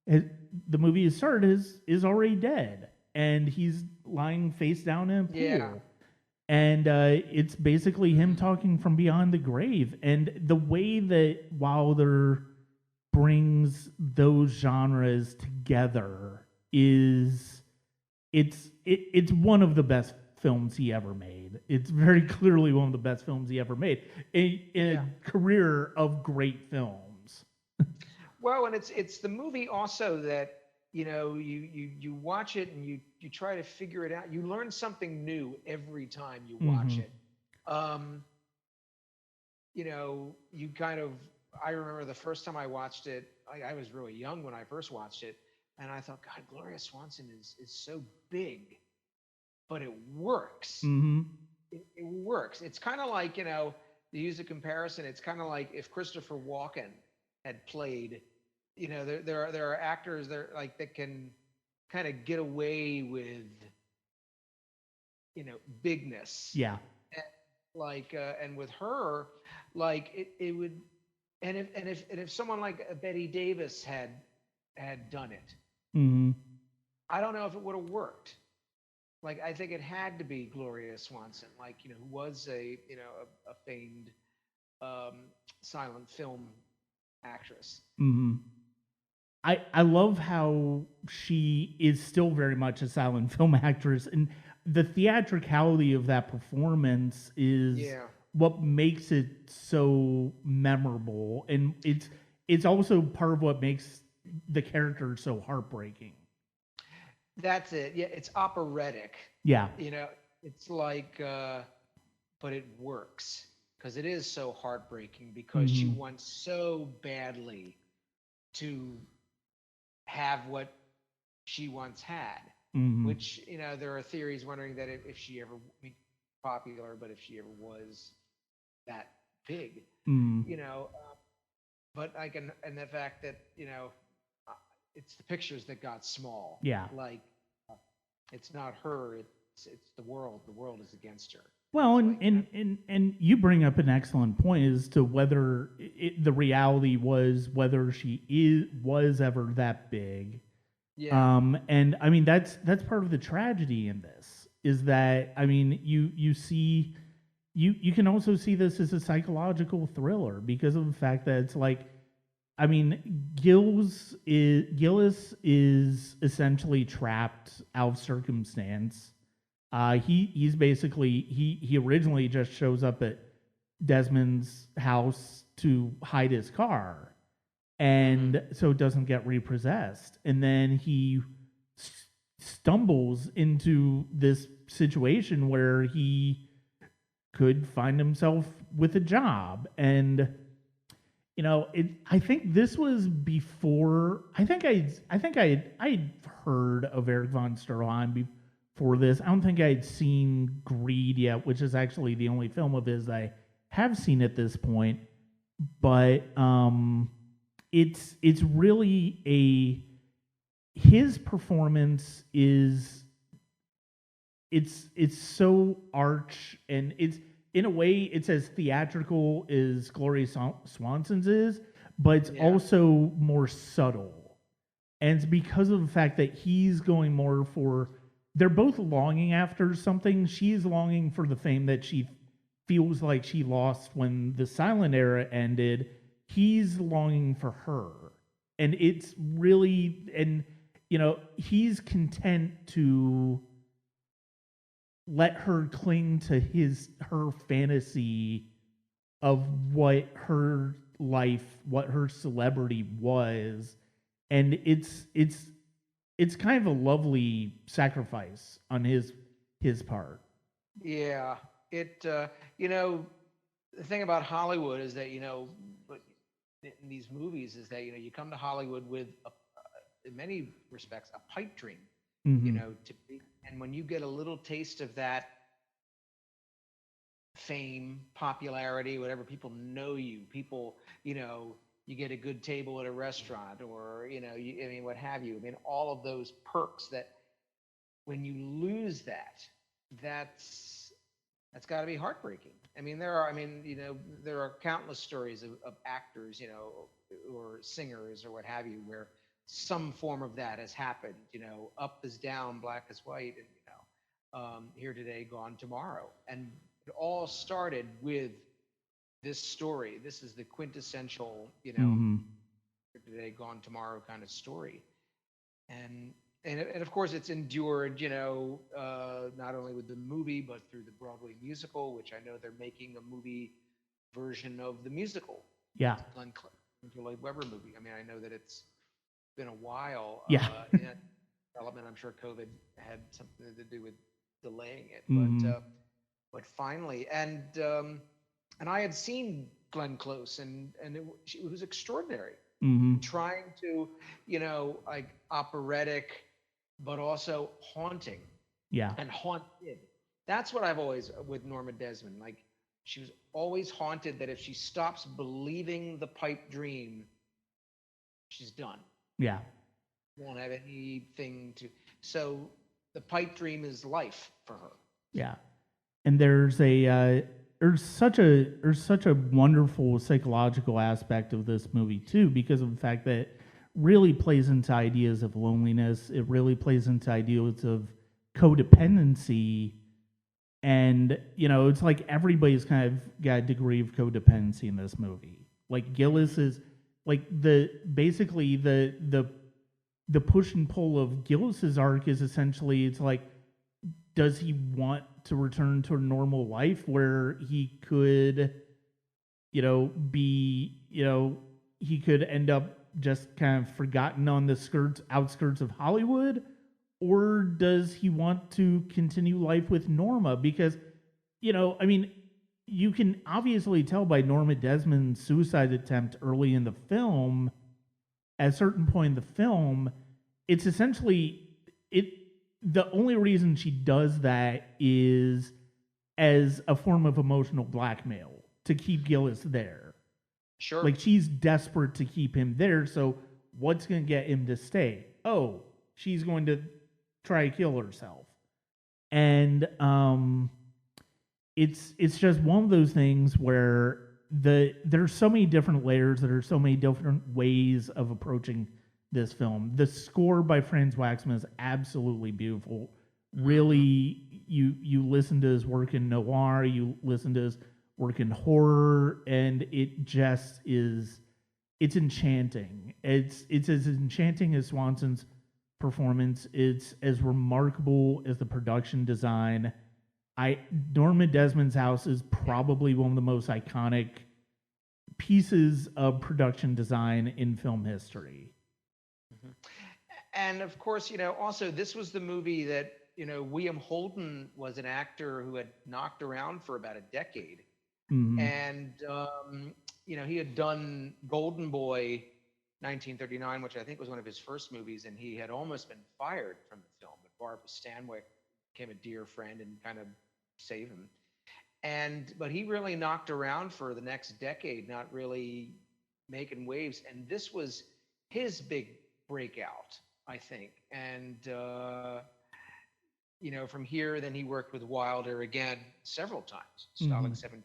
the movie is started, is already dead, and he's lying face down in a pool. Yeah. And it's basically him talking from beyond the grave. And the way that Wilder brings those genres together is it's one of the best films he ever made. It's very clearly one of the best films he ever made in a career of great films. Well, and it's the movie also that, you watch it and you try to figure it out. You learn something new every time you watch it. You kind of, I remember the first time I watched it, I was really young when I first watched it, and I thought, God, Gloria Swanson is so big, but it works. It works. It's kind of like, to use a comparison, it's kind of like if Christopher Walken had played, there are actors that can kind of get away with, bigness. Yeah. And with her, it would, and if someone like Betty Davis had done it, I don't know if it would have worked. I think it had to be Gloria Swanson, who was a famed silent film actress. I love how she is still very much a silent film actress, and the theatricality of that performance is what makes it so memorable, and it's also part of what makes the character so heartbreaking. That's it. Yeah, it's operatic. Yeah. It's but it works because it is so heartbreaking because she wants so badly to have what she once had, which, there are theories wondering that if she ever be popular, but if she ever was that big, but and the fact that, it's the pictures that got small. Yeah. It's not her, it's the world. The world is against her. Well, and you bring up an excellent point as to whether the reality was whether she was ever that big. Yeah. And I mean that's part of the tragedy in this, is that, I mean, you see you can also see this as a psychological thriller because of the fact that it's I mean, Gillis is essentially trapped out of circumstance. He's basically he originally just shows up at Desmond's house to hide his car, and so it doesn't get repossessed. And then he stumbles into this situation where he could find himself with a job, and I think this was before. I think I'd heard of Eric von Stroheim before this. I don't think I'd seen Greed yet, which is actually the only film of his I have seen at this point. But it's really his performance is it's so arch, and it's, in a way, it's as theatrical as Gloria Swanson's is, but it's also more subtle. And it's because of the fact that he's going more for, they're both longing after something. She's longing for the fame that she feels like she lost when the silent era ended. He's longing for her. And it's really, and he's content to let her cling to her fantasy of what her life, what her celebrity was, and it's kind of a lovely sacrifice on his part. Yeah, it the thing about Hollywood is that but in these movies is that you come to Hollywood with in many respects a pipe dream, Mm-hmm. and when you get a little taste of that fame, popularity, whatever, people know you, you get a good table at a restaurant, or what have you. I mean, all of those perks that when you lose that, that's got to be heartbreaking. I mean, there are countless stories of actors, or singers or what have you, where some form of that has happened. Up is down, black is white, and here today, gone tomorrow. And it all started with this story. This is the quintessential, Mm-hmm. here today, gone tomorrow kind of story. And of course it's endured, not only with the movie but through the Broadway musical, which I know they're making a movie version of the musical. Yeah. Glenn Lloyd Webber movie. I mean, I know that it's been a while Yeah. in development. I'm sure COVID had something to do with delaying it, Mm-hmm. but finally, and I had seen Glenn Close, and it was extraordinary. Mm-hmm. Trying to, like operatic, but also haunting. Yeah. And haunted. That's what I've always with Norma Desmond. Like, she was always haunted that if she stops believing the pipe dream, she's done. Yeah. Won't have anything to. So the pipe dream is life for her. Yeah. And there's such a wonderful psychological aspect of this movie too, because of the fact that it really plays into ideas of loneliness. It really plays into ideas of codependency, and it's like everybody's kind of got a degree of codependency in this movie. Like Gillis is like basically the push and pull of Gillis's arc is essentially, it's like, does he want to return to a normal life where he could, he could end up just kind of forgotten on the outskirts of Hollywood? Or does he want to continue life with Norma? Because, you can obviously tell by Norma Desmond's suicide attempt early in the film, at a certain point in the film, it's essentially the only reason she does that is as a form of emotional blackmail to keep Gillis there. Sure. Like, she's desperate to keep him there, so what's going to get him to stay? Oh, she's going to try to kill herself. And it's just one of those things where there's so many different layers, there are so many different ways of approaching this film. The score by Franz Waxman is absolutely beautiful. Really, you listen to his work in noir, you listen to his work in horror, and it just is, it's enchanting. It's as enchanting as Swanson's performance. It's as remarkable as the production design. Norma Desmond's house is probably one of the most iconic pieces of production design in film history. Mm-hmm. And of course, also this was the movie that, William Holden was an actor who had knocked around for about a decade. Mm-hmm. And, he had done Golden Boy 1939, which I think was one of his first movies, and he had almost been fired from the film. But Barbara Stanwyck became a dear friend and kind of saved him. But he really knocked around for the next decade, not really making waves. And this was his big breakout, I think. And, from here, then he worked with Wilder again several times, Stalag 17.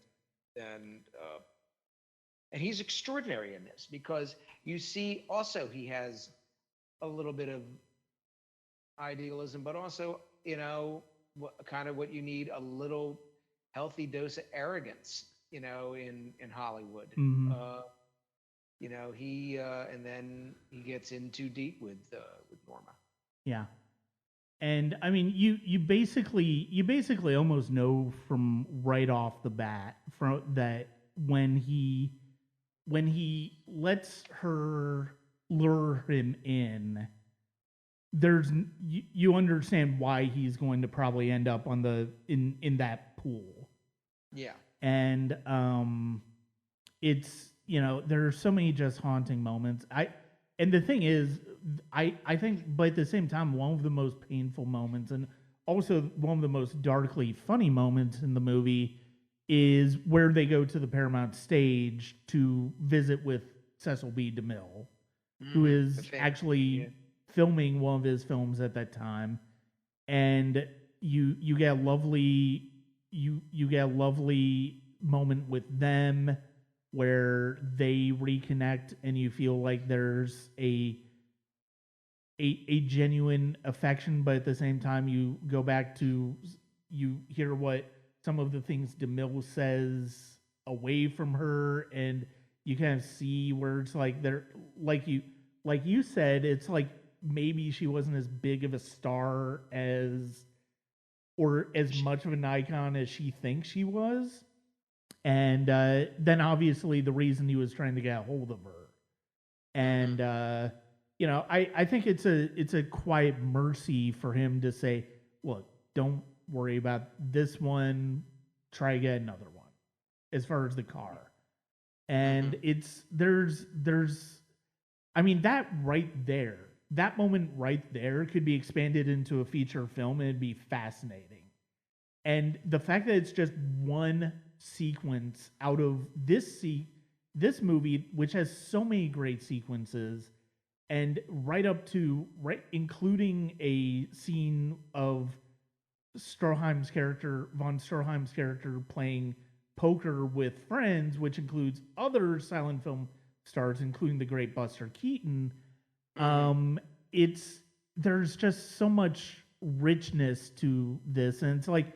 And he's extraordinary in this, because you see also he has a little bit of idealism, but also, kind of what you need, a little healthy dose of arrogance, in Hollywood. Mm-hmm. He and then he gets in too deep with Norma. Yeah. And I mean, you basically almost know from right off the bat from that when he lets her lure him in, you understand why he's going to probably end up on the in that pool. Yeah. And it's there are so many just haunting moments. And the thing is, I think, but at the same time, one of the most painful moments, and also one of the most darkly funny moments in the movie, is where they go to the Paramount stage to visit with Cecil B. DeMille, who is actually filming one of his films at that time. And you get a lovely you get a lovely moment with them where they reconnect, and you feel like there's a genuine affection, but at the same time you go back to, you hear what some of the things DeMille says away from her, and you kind of see where it's like they're like you said, it's like maybe she wasn't as big of a star as, or as much of an icon as she thinks she was. And then obviously the reason he was trying to get a hold of her. And I think it's a quiet mercy for him to say, look, don't worry about this one, try to get another one, as far as the car. And there's I mean, that moment right there could be expanded into a feature film, and it'd be fascinating. And the fact that it's just one sequence out of this movie, which has so many great sequences, and including a scene of von Stroheim's character playing poker with friends, which includes other silent film stars, including the great Buster Keaton. There's just so much richness to this, and it's like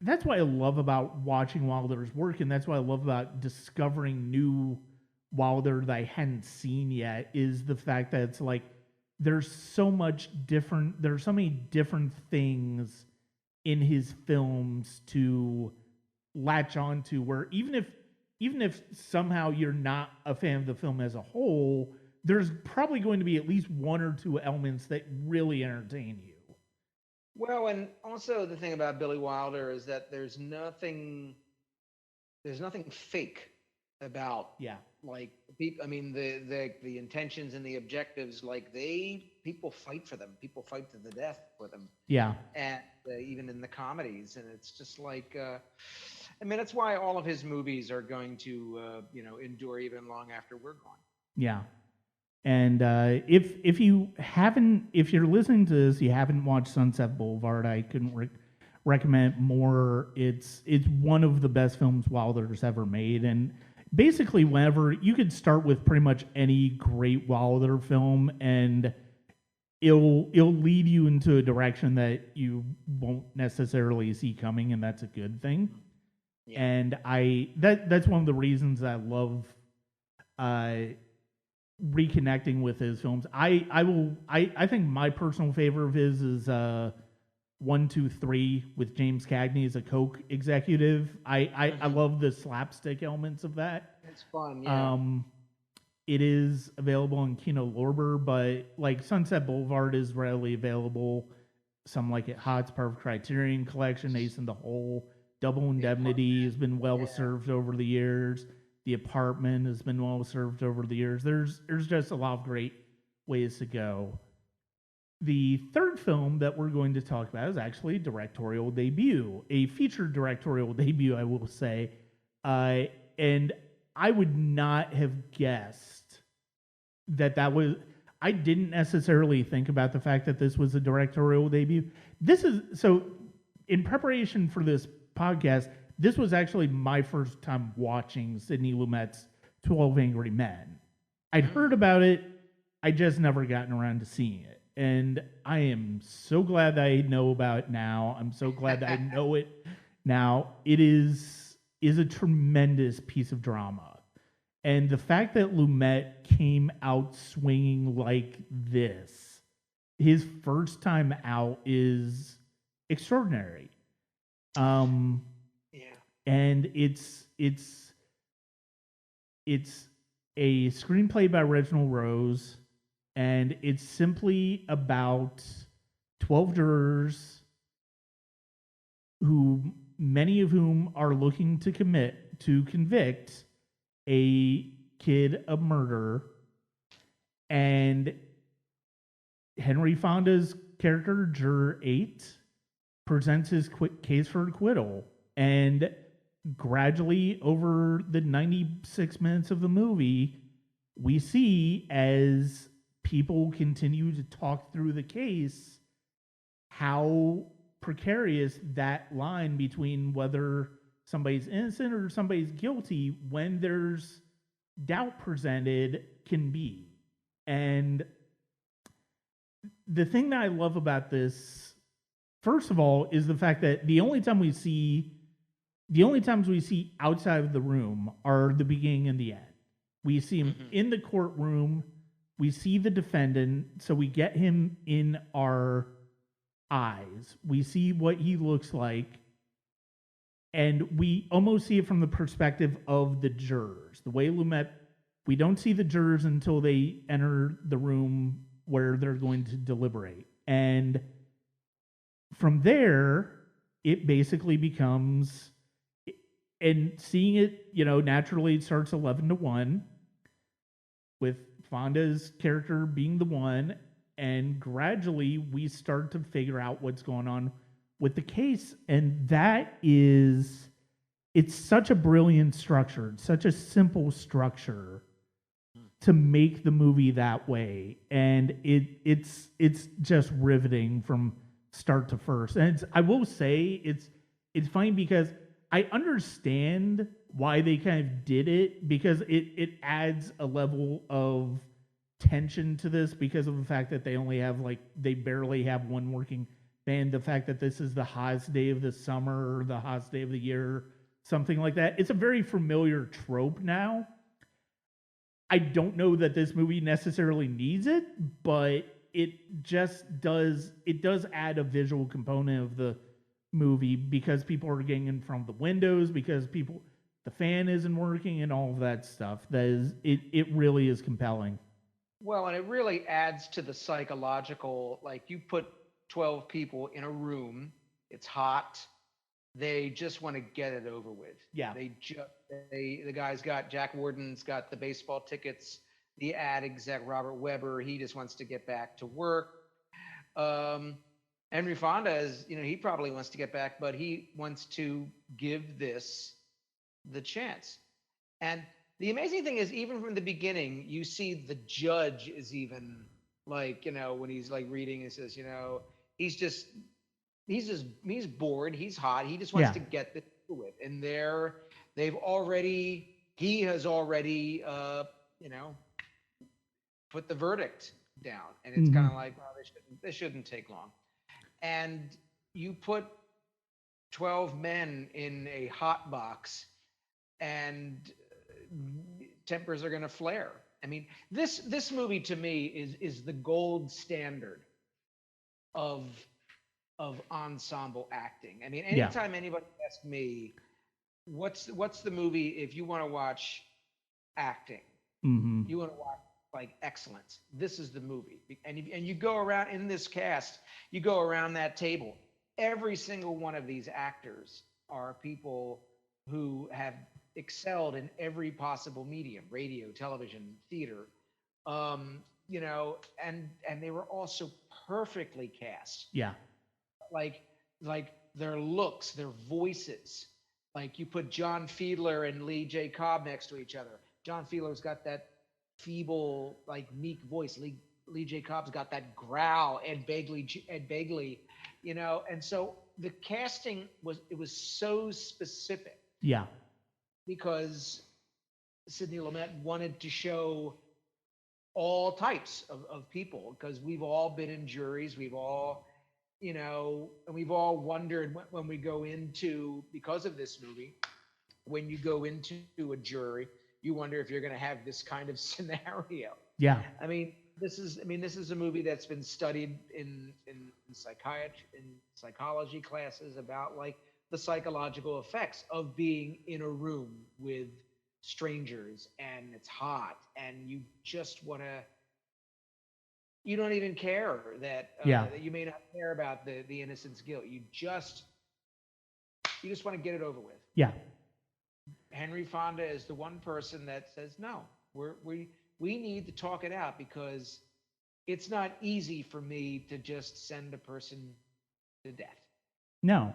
that's what I love about watching Wilder's work, and that's what I love about discovering new Wilder that I hadn't seen yet, is the fact that it's like there's so many different things in his films to latch onto, where even if somehow you're not a fan of the film as a whole, there's probably going to be at least one or two elements that really entertain you. Well, and also the thing about Billy Wilder is that there's nothing fake about like people. I mean, the intentions and the objectives, like people fight for them. People fight to the death for them. Yeah. And even in the comedies, and it's just like, I mean, that's why all of his movies are going to endure even long after we're gone. Yeah. And if you're listening to this, you haven't watched Sunset Boulevard, I couldn't recommend more. It's one of the best films Wilder's ever made, and basically whenever you could start with pretty much any great Wilder film, and it'll lead you into a direction that you won't necessarily see coming, and that's a good thing. Yeah. And that's one of the reasons I love reconnecting with his films. I think my personal favorite of his is 1, 2, 3 with James Cagney as a Coke executive. I love the slapstick elements of that. It's fun. Yeah. It is available on Kino Lorber, but like Sunset Boulevard is readily available. Some like it hot. It's part of Criterion Collection. Ace in the Hole, Double Indemnity has been well served over the years. The Apartment has been well served over the years. There's just a lot of great ways to go. The third film that we're going to talk about is actually a directorial debut, a featured directorial debut, I will say. And I would not have guessed that was. I didn't necessarily think about the fact that this was a directorial debut. In preparation for this podcast, this was actually my first time watching Sidney Lumet's 12 Angry Men. I'd heard about it, I just never gotten around to seeing it. And I am so glad that I know about it now. I'm so glad that I know it now. It is a tremendous piece of drama. And the fact that Lumet came out swinging like this his first time out is extraordinary. Yeah. And it's a screenplay by Reginald Rose, and it's simply about 12 jurors who many of whom are looking to convict a kid of murder. And Henry Fonda's character, Juror 8, presents his case for acquittal. And gradually, over the 96 minutes of the movie, we see as people continue to talk through the case how precarious that line between whether somebody's innocent or somebody's guilty when there's doubt presented can be. And the thing that I love about this, first of all, is the fact that the only times we see outside of the room are the beginning and the end. We see him in the courtroom. We see the defendant, so we get him in our eyes. We see what he looks like, and we almost see it from the perspective of the jurors. The way Lumet, we don't see the jurors until they enter the room where they're going to deliberate. And from there, it basically becomes, and seeing it, naturally it starts 11-1 with Fonda's character being the one, and gradually we start to figure out what's going on with the case. And it's such a brilliant structure, such a simple structure to make the movie that way. And it's just riveting from start to first. And I will say it's funny because I understand why they kind of did it, because it adds a level of tension to this because of the fact that they barely have one working band. The fact that this is the hottest day of the summer or the hottest day of the year, something like that. It's a very familiar trope now. I don't know that this movie necessarily needs it, but it does add a visual component of the movie because people are getting in from the windows, because the fan isn't working and all of that stuff. It really is compelling. Well, and it really adds to the psychological, like you put 12 people in a room, it's hot, they just want to get it over with. Yeah. The guy's got, Jack Warden's got the baseball tickets, the ad exec, Robert Weber, he just wants to get back to work. Henry Fonda is, he probably wants to get back, but he wants to give this the chance. And the amazing thing is, even from the beginning, you see the judge is even like, when he's like reading, he says, he's bored, he's hot, he just wants to get this with. And he has already, put the verdict down. And it's kind of like, well, this shouldn't take long. And you put 12 men in a hot box, and tempers are going to flare. I mean, this movie to me is the gold standard of ensemble acting. I mean, anytime anybody asks me, what's the movie if you want to watch acting, you want to watch like excellence, this is the movie. And you go around in this cast, you go around that table, every single one of these actors are people who have excelled in every possible medium, radio, television, theater, and they were also perfectly cast. Yeah. Like their looks, their voices. Like you put John Fiedler and Lee J. Cobb next to each other. John Fiedler's got that feeble, like meek voice. Lee J. Cobb's got that growl. Ed Begley, and so the casting was so specific. Yeah. Because Sidney Lumet wanted to show all types of people, because we've all been in juries, we've all, and we've all wondered when we go into, because of this movie, when you go into a jury, you wonder if you're going to have this kind of scenario. Yeah. I mean, this is a movie that's been studied in psychology classes about like the psychological effects of being in a room with strangers and it's hot and you just want to you don't even care that you may not care about the innocent's guilt. You just want to get it over with. Yeah. Henry Fonda is the one person that says no. We need to talk it out because it's not easy for me to just send a person to death. No,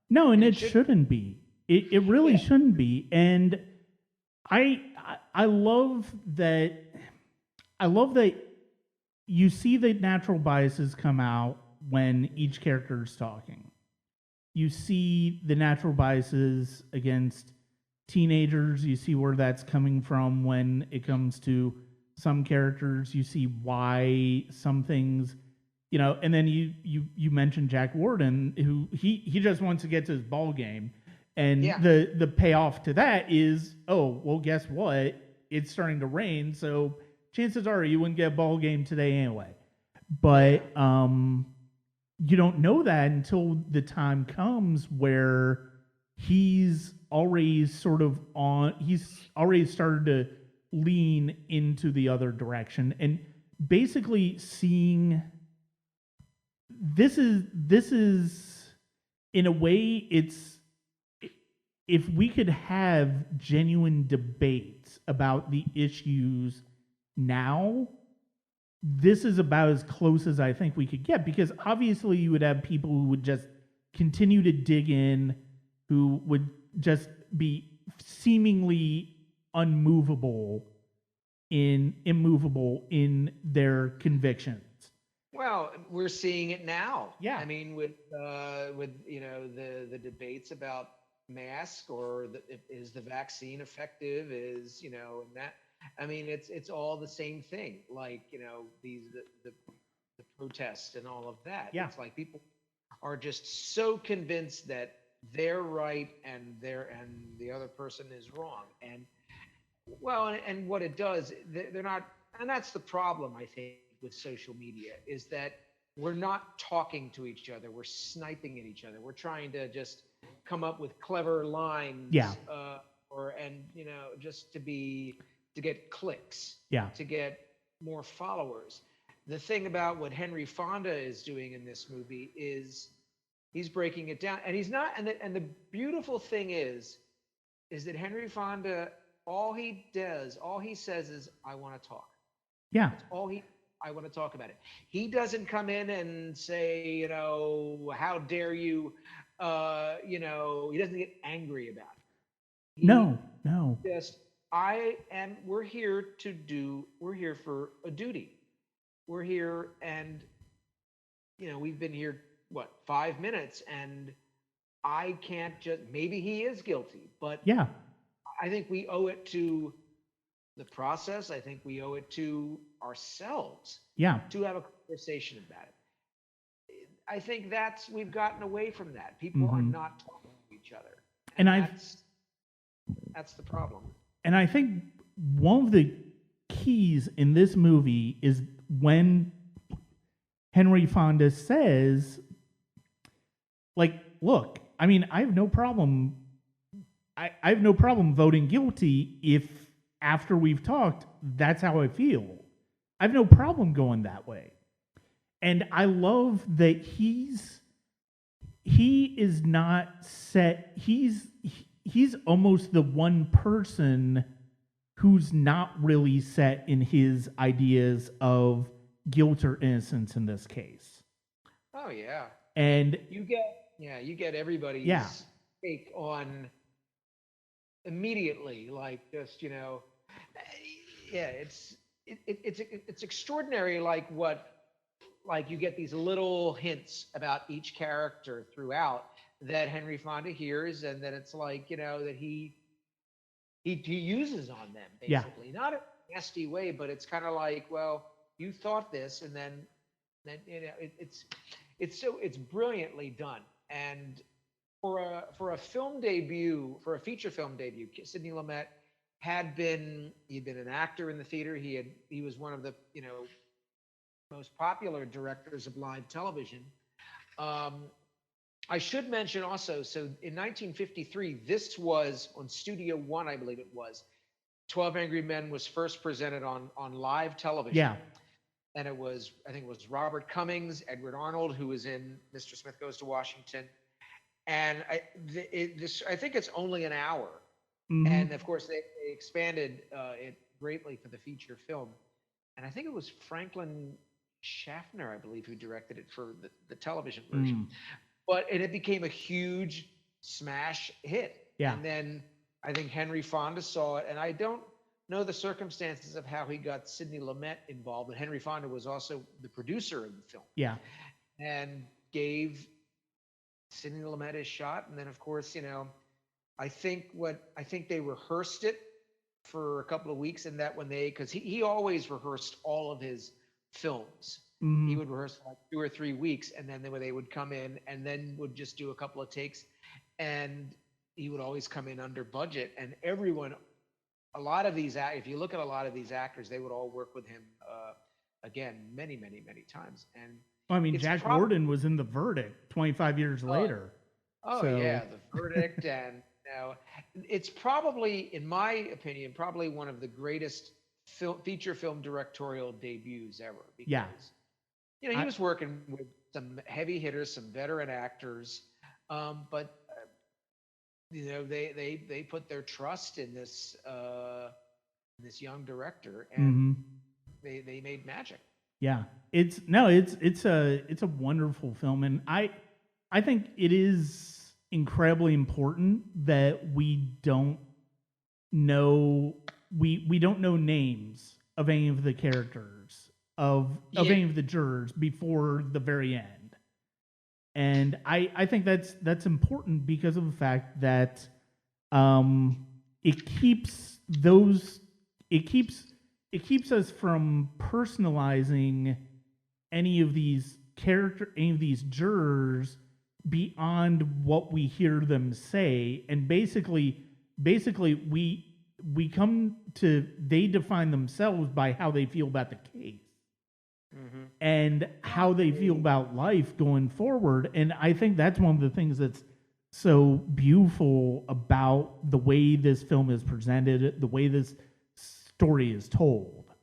and it shouldn't be. It really shouldn't be. And I love that. I love that you see the natural biases come out when each character is talking. You see the natural biases against teenagers. You see where that's coming from when it comes to some characters. You see why some things, and then you mentioned Jack Warden, who he just wants to get to his ball game. And the payoff to that is, oh, well, guess what? It's starting to rain, so chances are you wouldn't get a ball game today anyway. But you don't know that until the time comes where he's already started to lean into the other direction. And basically seeing this is in a way, it's, if we could have genuine debates about the issues now, this is about as close as I think we could get, because obviously you would have people who would just continue to dig in, who would just be seemingly immovable in their convictions. Well, we're seeing it now. Yeah. I mean, with the debates about mask or is the vaccine effective? Is and that. I mean, it's all the same thing. Like the protests and all of that. Yeah. It's like people are just so convinced that they're right and the other person is wrong. And and what it does, they're not, and that's the problem I think with social media, is that we're not talking to each other. We're sniping at each other. We're trying to just come up with clever lines. Yeah. Just to get clicks. Yeah. To get more followers. The thing about what Henry Fonda is doing in this movie is he's breaking it down, and he's not. And the beautiful thing is that Henry Fonda, all he says is, "I want to talk." Yeah. That's all I want to talk about it. He doesn't come in and say, how dare you? He doesn't get angry about it. No. Just, we're here for a duty. We're here and, we've been here, 5 minutes, and I can't just, maybe he is guilty, but yeah, I think we owe it to the process. I think we owe it to ourselves to have a conversation about it. I think we've gotten away from that. People are not talking to each other. And that's the problem. And I think one of the keys in this movie is when Henry Fonda says, look, I mean, I have no problem voting guilty if after we've talked, that's how I feel. I have no problem going that way. And I love that he is not set. He's almost the one person who's not really set in his ideas of guilt or innocence in this case. Oh yeah. And you get everybody's take on immediately, it's extraordinary, you get these little hints about each character throughout that Henry Fonda hears, and then it's that he uses on them, basically. Not in a nasty way, but it's kind of well, you thought this, and then it's brilliantly done. And for a film debut, for a feature film debut, Sidney Lumet he'd been an actor in the theater. He was one of the most popular directors of live television. Um, I should mention also, so in 1953, this was on Studio One, I believe it was. 12 Angry Men was first presented on live television. Yeah. And it was, I think it was Robert Cummings, Edward Arnold, who was in Mr. Smith Goes to Washington. And I think it's only an hour. Mm-hmm. And of course, they expanded it greatly for the feature film. And I think it was Franklin Schaffner, I believe, who directed it for the television version. And it became a huge smash hit. Yeah. And then I think Henry Fonda saw it, and I don't know the circumstances of how he got Sidney Lumet involved, but Henry Fonda was also the producer of the film. Yeah. And gave Sidney Lumet his shot. And then, of course, I think they rehearsed it for a couple of weeks, and that because he always rehearsed all of his films. He would rehearse for like 2 or 3 weeks, and then they would come in and then would just do a couple of takes, and he would always come in under budget. And everyone, if you look at a lot of these actors, they would all work with him again many, many, many times. And I mean, Jack Warden was in The Verdict 25 years later. Yeah, The Verdict, and it's probably, in my opinion, probably one of the greatest feature film directorial debuts ever. Because, he was working with some heavy hitters, some veteran actors, but they put their trust in this young director, and they made magic. Yeah, it's a wonderful film, and I think it is incredibly important that we don't know names of any of the characters of any of the jurors before the very end. And I think that's important because of the fact that it keeps us from personalizing any of these jurors beyond what we hear them say, and basically we come to, they define themselves by how they feel about the case. And how they feel about life going forward. And I think that's one of the things that's so beautiful about the way this film is presented, the way this story is told.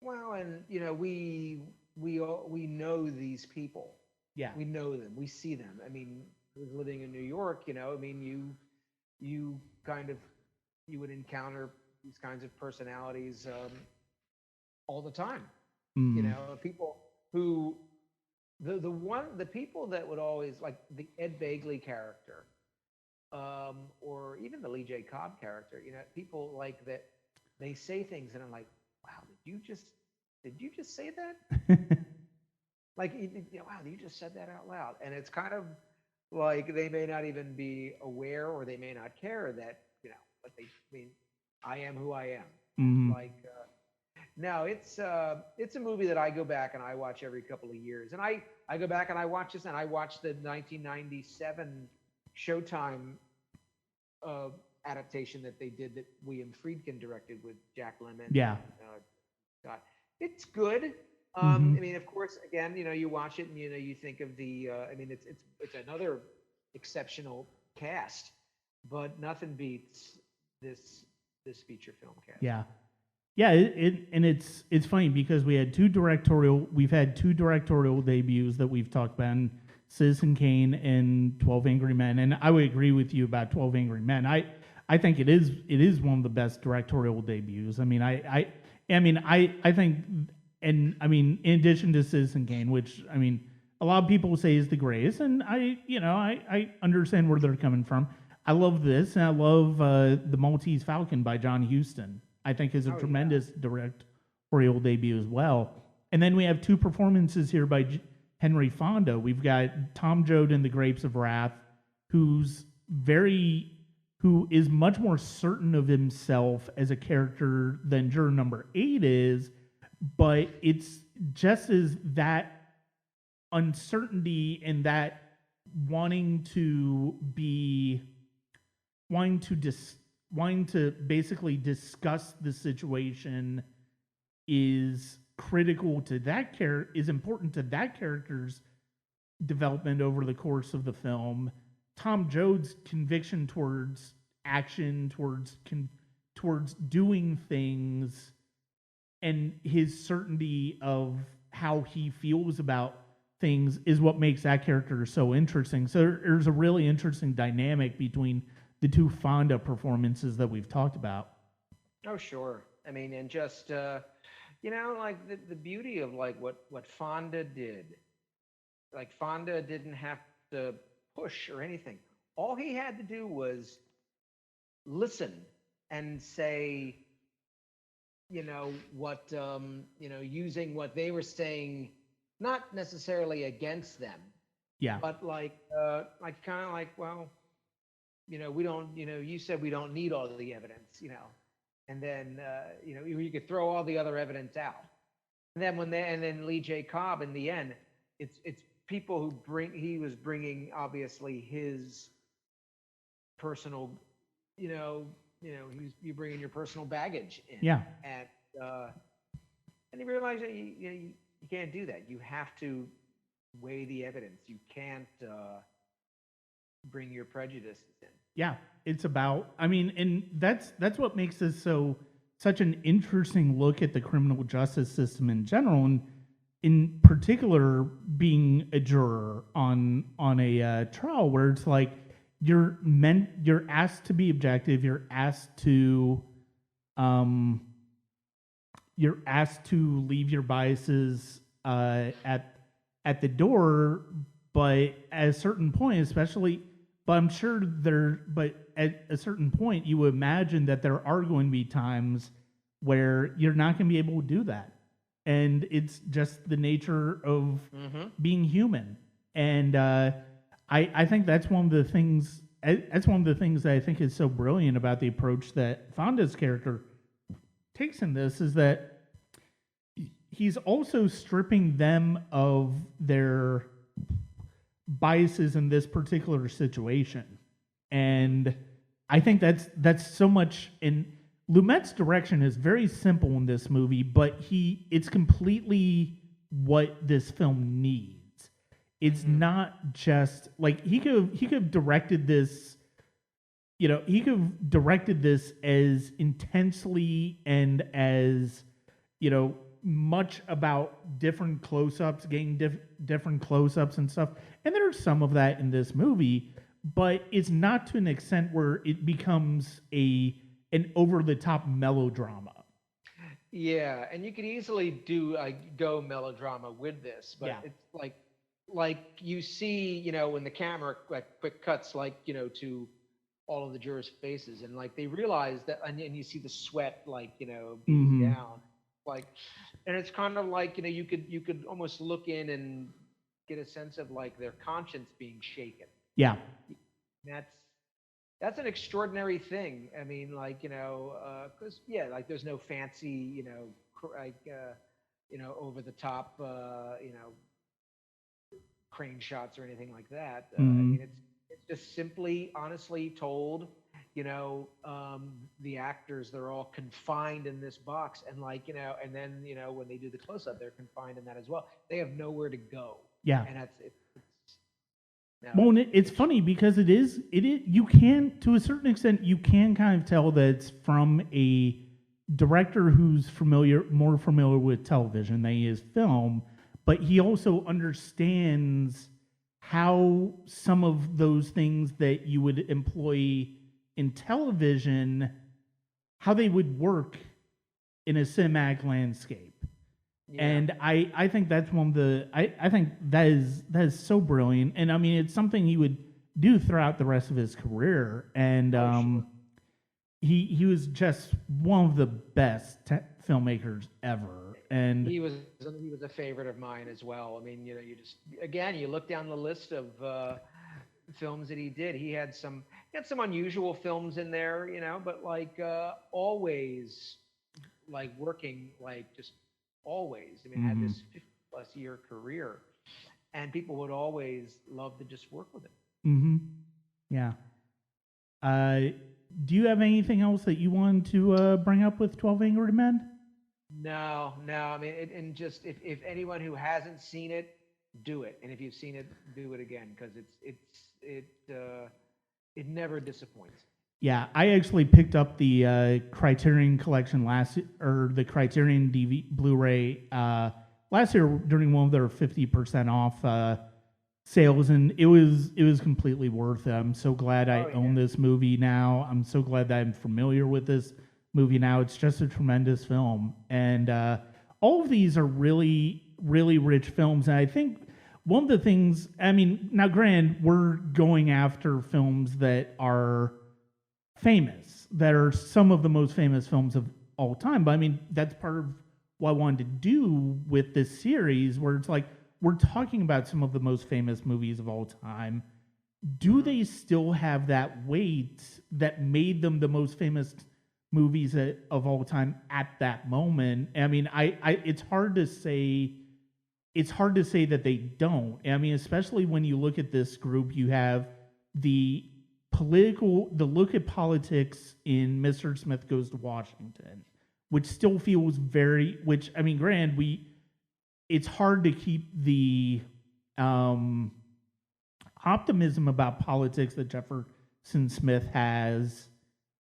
Well, and we know these people. Yeah, we know them. We see them. I mean, living in New York, I mean, you would encounter these kinds of personalities all the time. People who the people that would always, like the Ed Begley character, or even the Lee J. Cobb character, people like that, they say things and I'm like, wow, did you just say that? Like, wow, you just said that out loud. And it's kind of like they may not even be aware, or they may not care that, but I am who I am. Like, no, it's a movie that I go back and I watch every couple of years. And I go back and I watch this, and I watched the 1997 Showtime adaptation that they did, that William Friedkin directed with Jack Lemmon. Yeah. It's good. I mean, of course, again, you watch it and you think of the. I mean, it's another exceptional cast, but nothing beats this feature film cast. Yeah. Yeah, it's funny because we've had two directorial debuts that we've talked about, in Citizen Kane and 12 Angry Men, and I would agree with you about 12 Angry Men. I think it is one of the best directorial debuts. I mean, I think, and I mean, in addition to Citizen Kane, which I mean, a lot of people say is the greatest, and I understand where they're coming from. I love this, and I love The Maltese Falcon by John Huston. I think is a tremendous directorial debut as well. And then we have two performances here by Henry Fonda. We've got Tom Joad in The Grapes of Wrath, who is much more certain of himself as a character than juror number 8 is, but it's just as that uncertainty and that wanting to basically discuss the situation is critical to that is important to that character's development over the course of the film. Tom Joad's conviction towards action, towards doing things, and his certainty of how he feels about things is what makes that character so interesting. So there's a really interesting dynamic between the two Fonda performances that we've talked about. Oh, sure. I mean, and just, like the beauty of like what Fonda did, like Fonda didn't have to push or anything. All he had to do was listen and say, using what they were saying, not necessarily against them. Yeah. But kind of like, well, we don't, you said we don't need all of the evidence, and then, you could throw all the other evidence out. And then and then Lee J. Cobb in the end, it's people who he was bringing obviously his personal, you bring in your personal baggage in. Yeah. And he realized that you can't do that. You have to weigh the evidence. You can't bring your prejudices in. Yeah, it's about, and that's what makes this such an interesting look at the criminal justice system in general, and in particular being a juror on a trial where it's like you're asked to be objective, you're asked to leave your biases at the door, but at a certain point, but at a certain point, you would imagine that there are going to be times where you're not going to be able to do that. And it's just the nature of being human. And I think that's one of the things that I think is so brilliant about the approach that Fonda's character takes in this, is that he's also stripping them of their biases in this particular situation. And I think that's so much in Lumet's direction is very simple in this movie, but it's completely what this film needs. It's not just like he could have directed this, he could have directed this as intensely and as, much about different close-ups, getting different close-ups and stuff. And there's some of that in this movie, but it's not to an extent where it becomes an over-the-top melodrama. Yeah, and you could easily do go melodrama with this, but it's like you see, when the camera quick cuts to all of the jurors' faces, and they realize that, and you see the sweat beating down, and it's kind of like you could almost look in and get a sense of their conscience being shaken. Yeah, that's an extraordinary thing. I mean, because there's no fancy, over the top, crane shots or anything like that. I mean, it's just simply, honestly told. The actors, they're all confined in this box, and and then when they do the close up, they're confined in that as well. They have nowhere to go. Yeah, and it's funny because it is you can, to a certain extent, you can kind of tell that it's from a director who's more familiar with television than he is film, but he also understands how some of those things that you would employ in television, how they would work in a cinematic landscape. Yeah. And I think that's one of the I think that is so brilliant. And I mean, it's something he would do throughout the rest of his career. And sure. He was just one of the best filmmakers ever. And he was a favorite of mine as well. I mean, you look down the list of films that he did. He had some unusual films in there, but always working just always. I mean, had this 50+ year career, and people would always love to just work with him. Yeah. Do you have anything else that you wanted to bring up with 12 Angry Men? No. I mean, and just if anyone who hasn't seen it, do it. And if you've seen it, do it again because it never disappoints. Yeah, I actually picked up the Criterion Collection the Criterion DVD Blu-ray last year during one of their 50% off sales, and it was completely worth it. I'm so glad I own this movie now. I'm so glad that I'm familiar with this movie now. It's just a tremendous film, and all of these are really, really rich films. And I think one of the things, I mean, now granted, we're going after films that are famous, that are some of the most famous films of all time. But I mean, that's part of what I wanted to do with this series, where it's like, we're talking about some of the most famous movies of all time. Do they still have that weight that made them the most famous movies of all time at that moment? I mean, it's hard to say. It's hard to say that they don't. I mean, especially when you look at this group, you have the look at politics in Mr. Smith Goes to Washington, which still feels which, I mean, granted, it's hard to keep the optimism about politics that Jefferson Smith has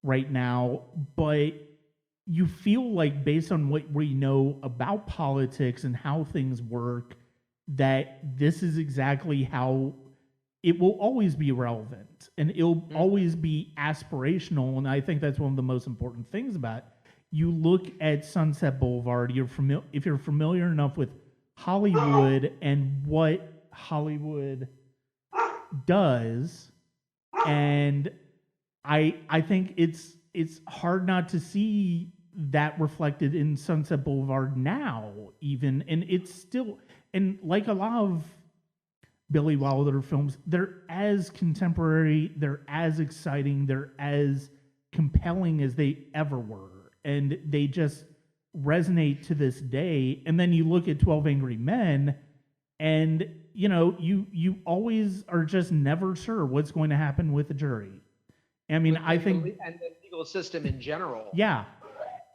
right now, but you feel like, based on what we know about politics and how things work, that this is exactly how it will always be relevant and it'll always be aspirational. And I think that's one of the most important things about it. You look at Sunset Boulevard, if you're familiar enough with Hollywood and what Hollywood does, and I think it's hard not to see that reflected in Sunset Boulevard now, even, and it's still, and like a lot of Billy Wilder films, they're as contemporary, they're as exciting, they're as compelling as they ever were, and they just resonate to this day. And then you look at 12 Angry Men, and you always are just never sure what's going to happen with the jury. I mean, I think, and the legal system in general. Yeah.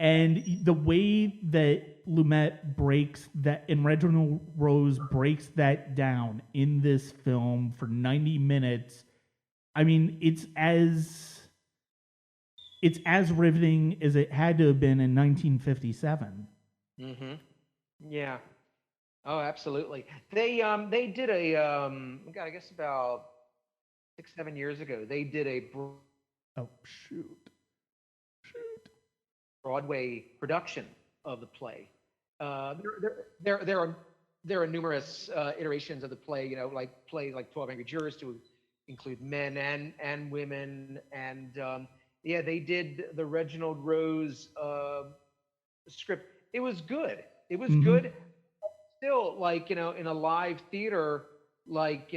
And the way that Lumet breaks that, and Reginald Rose breaks that down in this film for 90 minutes, I mean, it's as riveting as it had to have been in 1957. Mm-hmm. Yeah. Oh, absolutely. They did I guess about 6-7 years ago, they did a Broadway production of the play. There are numerous iterations of the play, like plays like 12 Angry Jurors to include men and women, and they did the Reginald Rose script. It was good. It was good. Still, like, in a live theater, like,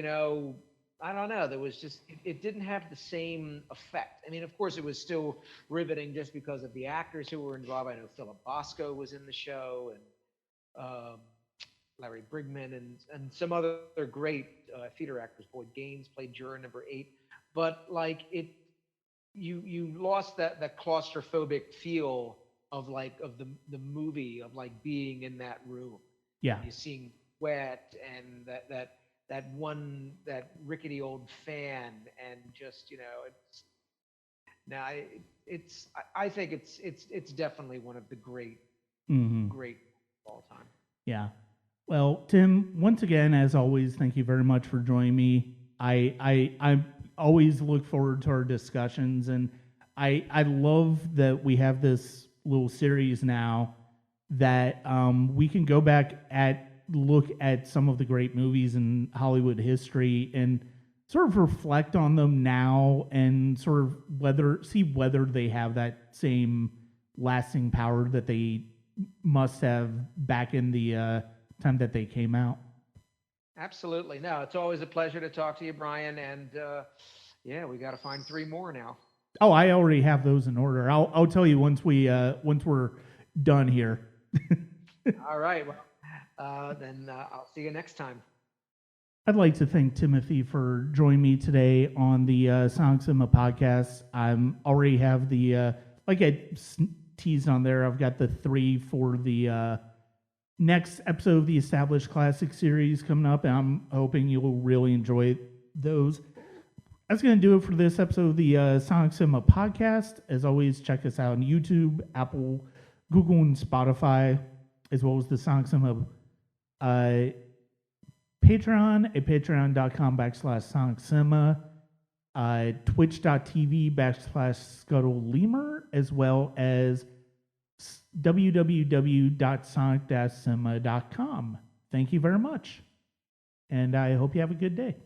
I don't know. There was just, it didn't have the same effect. I mean, of course, it was still riveting just because of the actors who were involved. I know Philip Bosco was in the show, and Larry Brigman, and some other great theater actors. Boyd Gaines played juror number 8. But like you lost that claustrophobic feel of the movie, of like being in that room. Yeah, you seeing wet and that rickety old fan, and just I think it's definitely one of the great of all time. Yeah. Well, Tim, once again, as always, thank you very much for joining me. I always look forward to our discussions, and I love that we have this little series now that we can go back look at some of the great movies in Hollywood history and sort of reflect on them now, and sort of see whether they have that same lasting power that they must have back in the time that they came out. Absolutely. No, it's always a pleasure to talk to you, Brian. And we got to find 3 more now. Oh, I already have those in order. I'll tell you once we're done here. All right. Well, then I'll see you next time. I'd like to thank Timothy for joining me today on the Sonic Cinema podcast. I already have the, like I teased on there. I've got the 3 for the next episode of the Established Classic series coming up, and I'm hoping you'll really enjoy those. That's going to do it for this episode of the Sonic Cinema podcast. As always, check us out on YouTube, Apple, Google, and Spotify, as well as the Sonic Cinema Patreon at patreon.com/Sonic Cinema, twitch.tv/ScuttleLemur, as well as www.sonic-cinema.com. Thank you very much, and I hope you have a good day.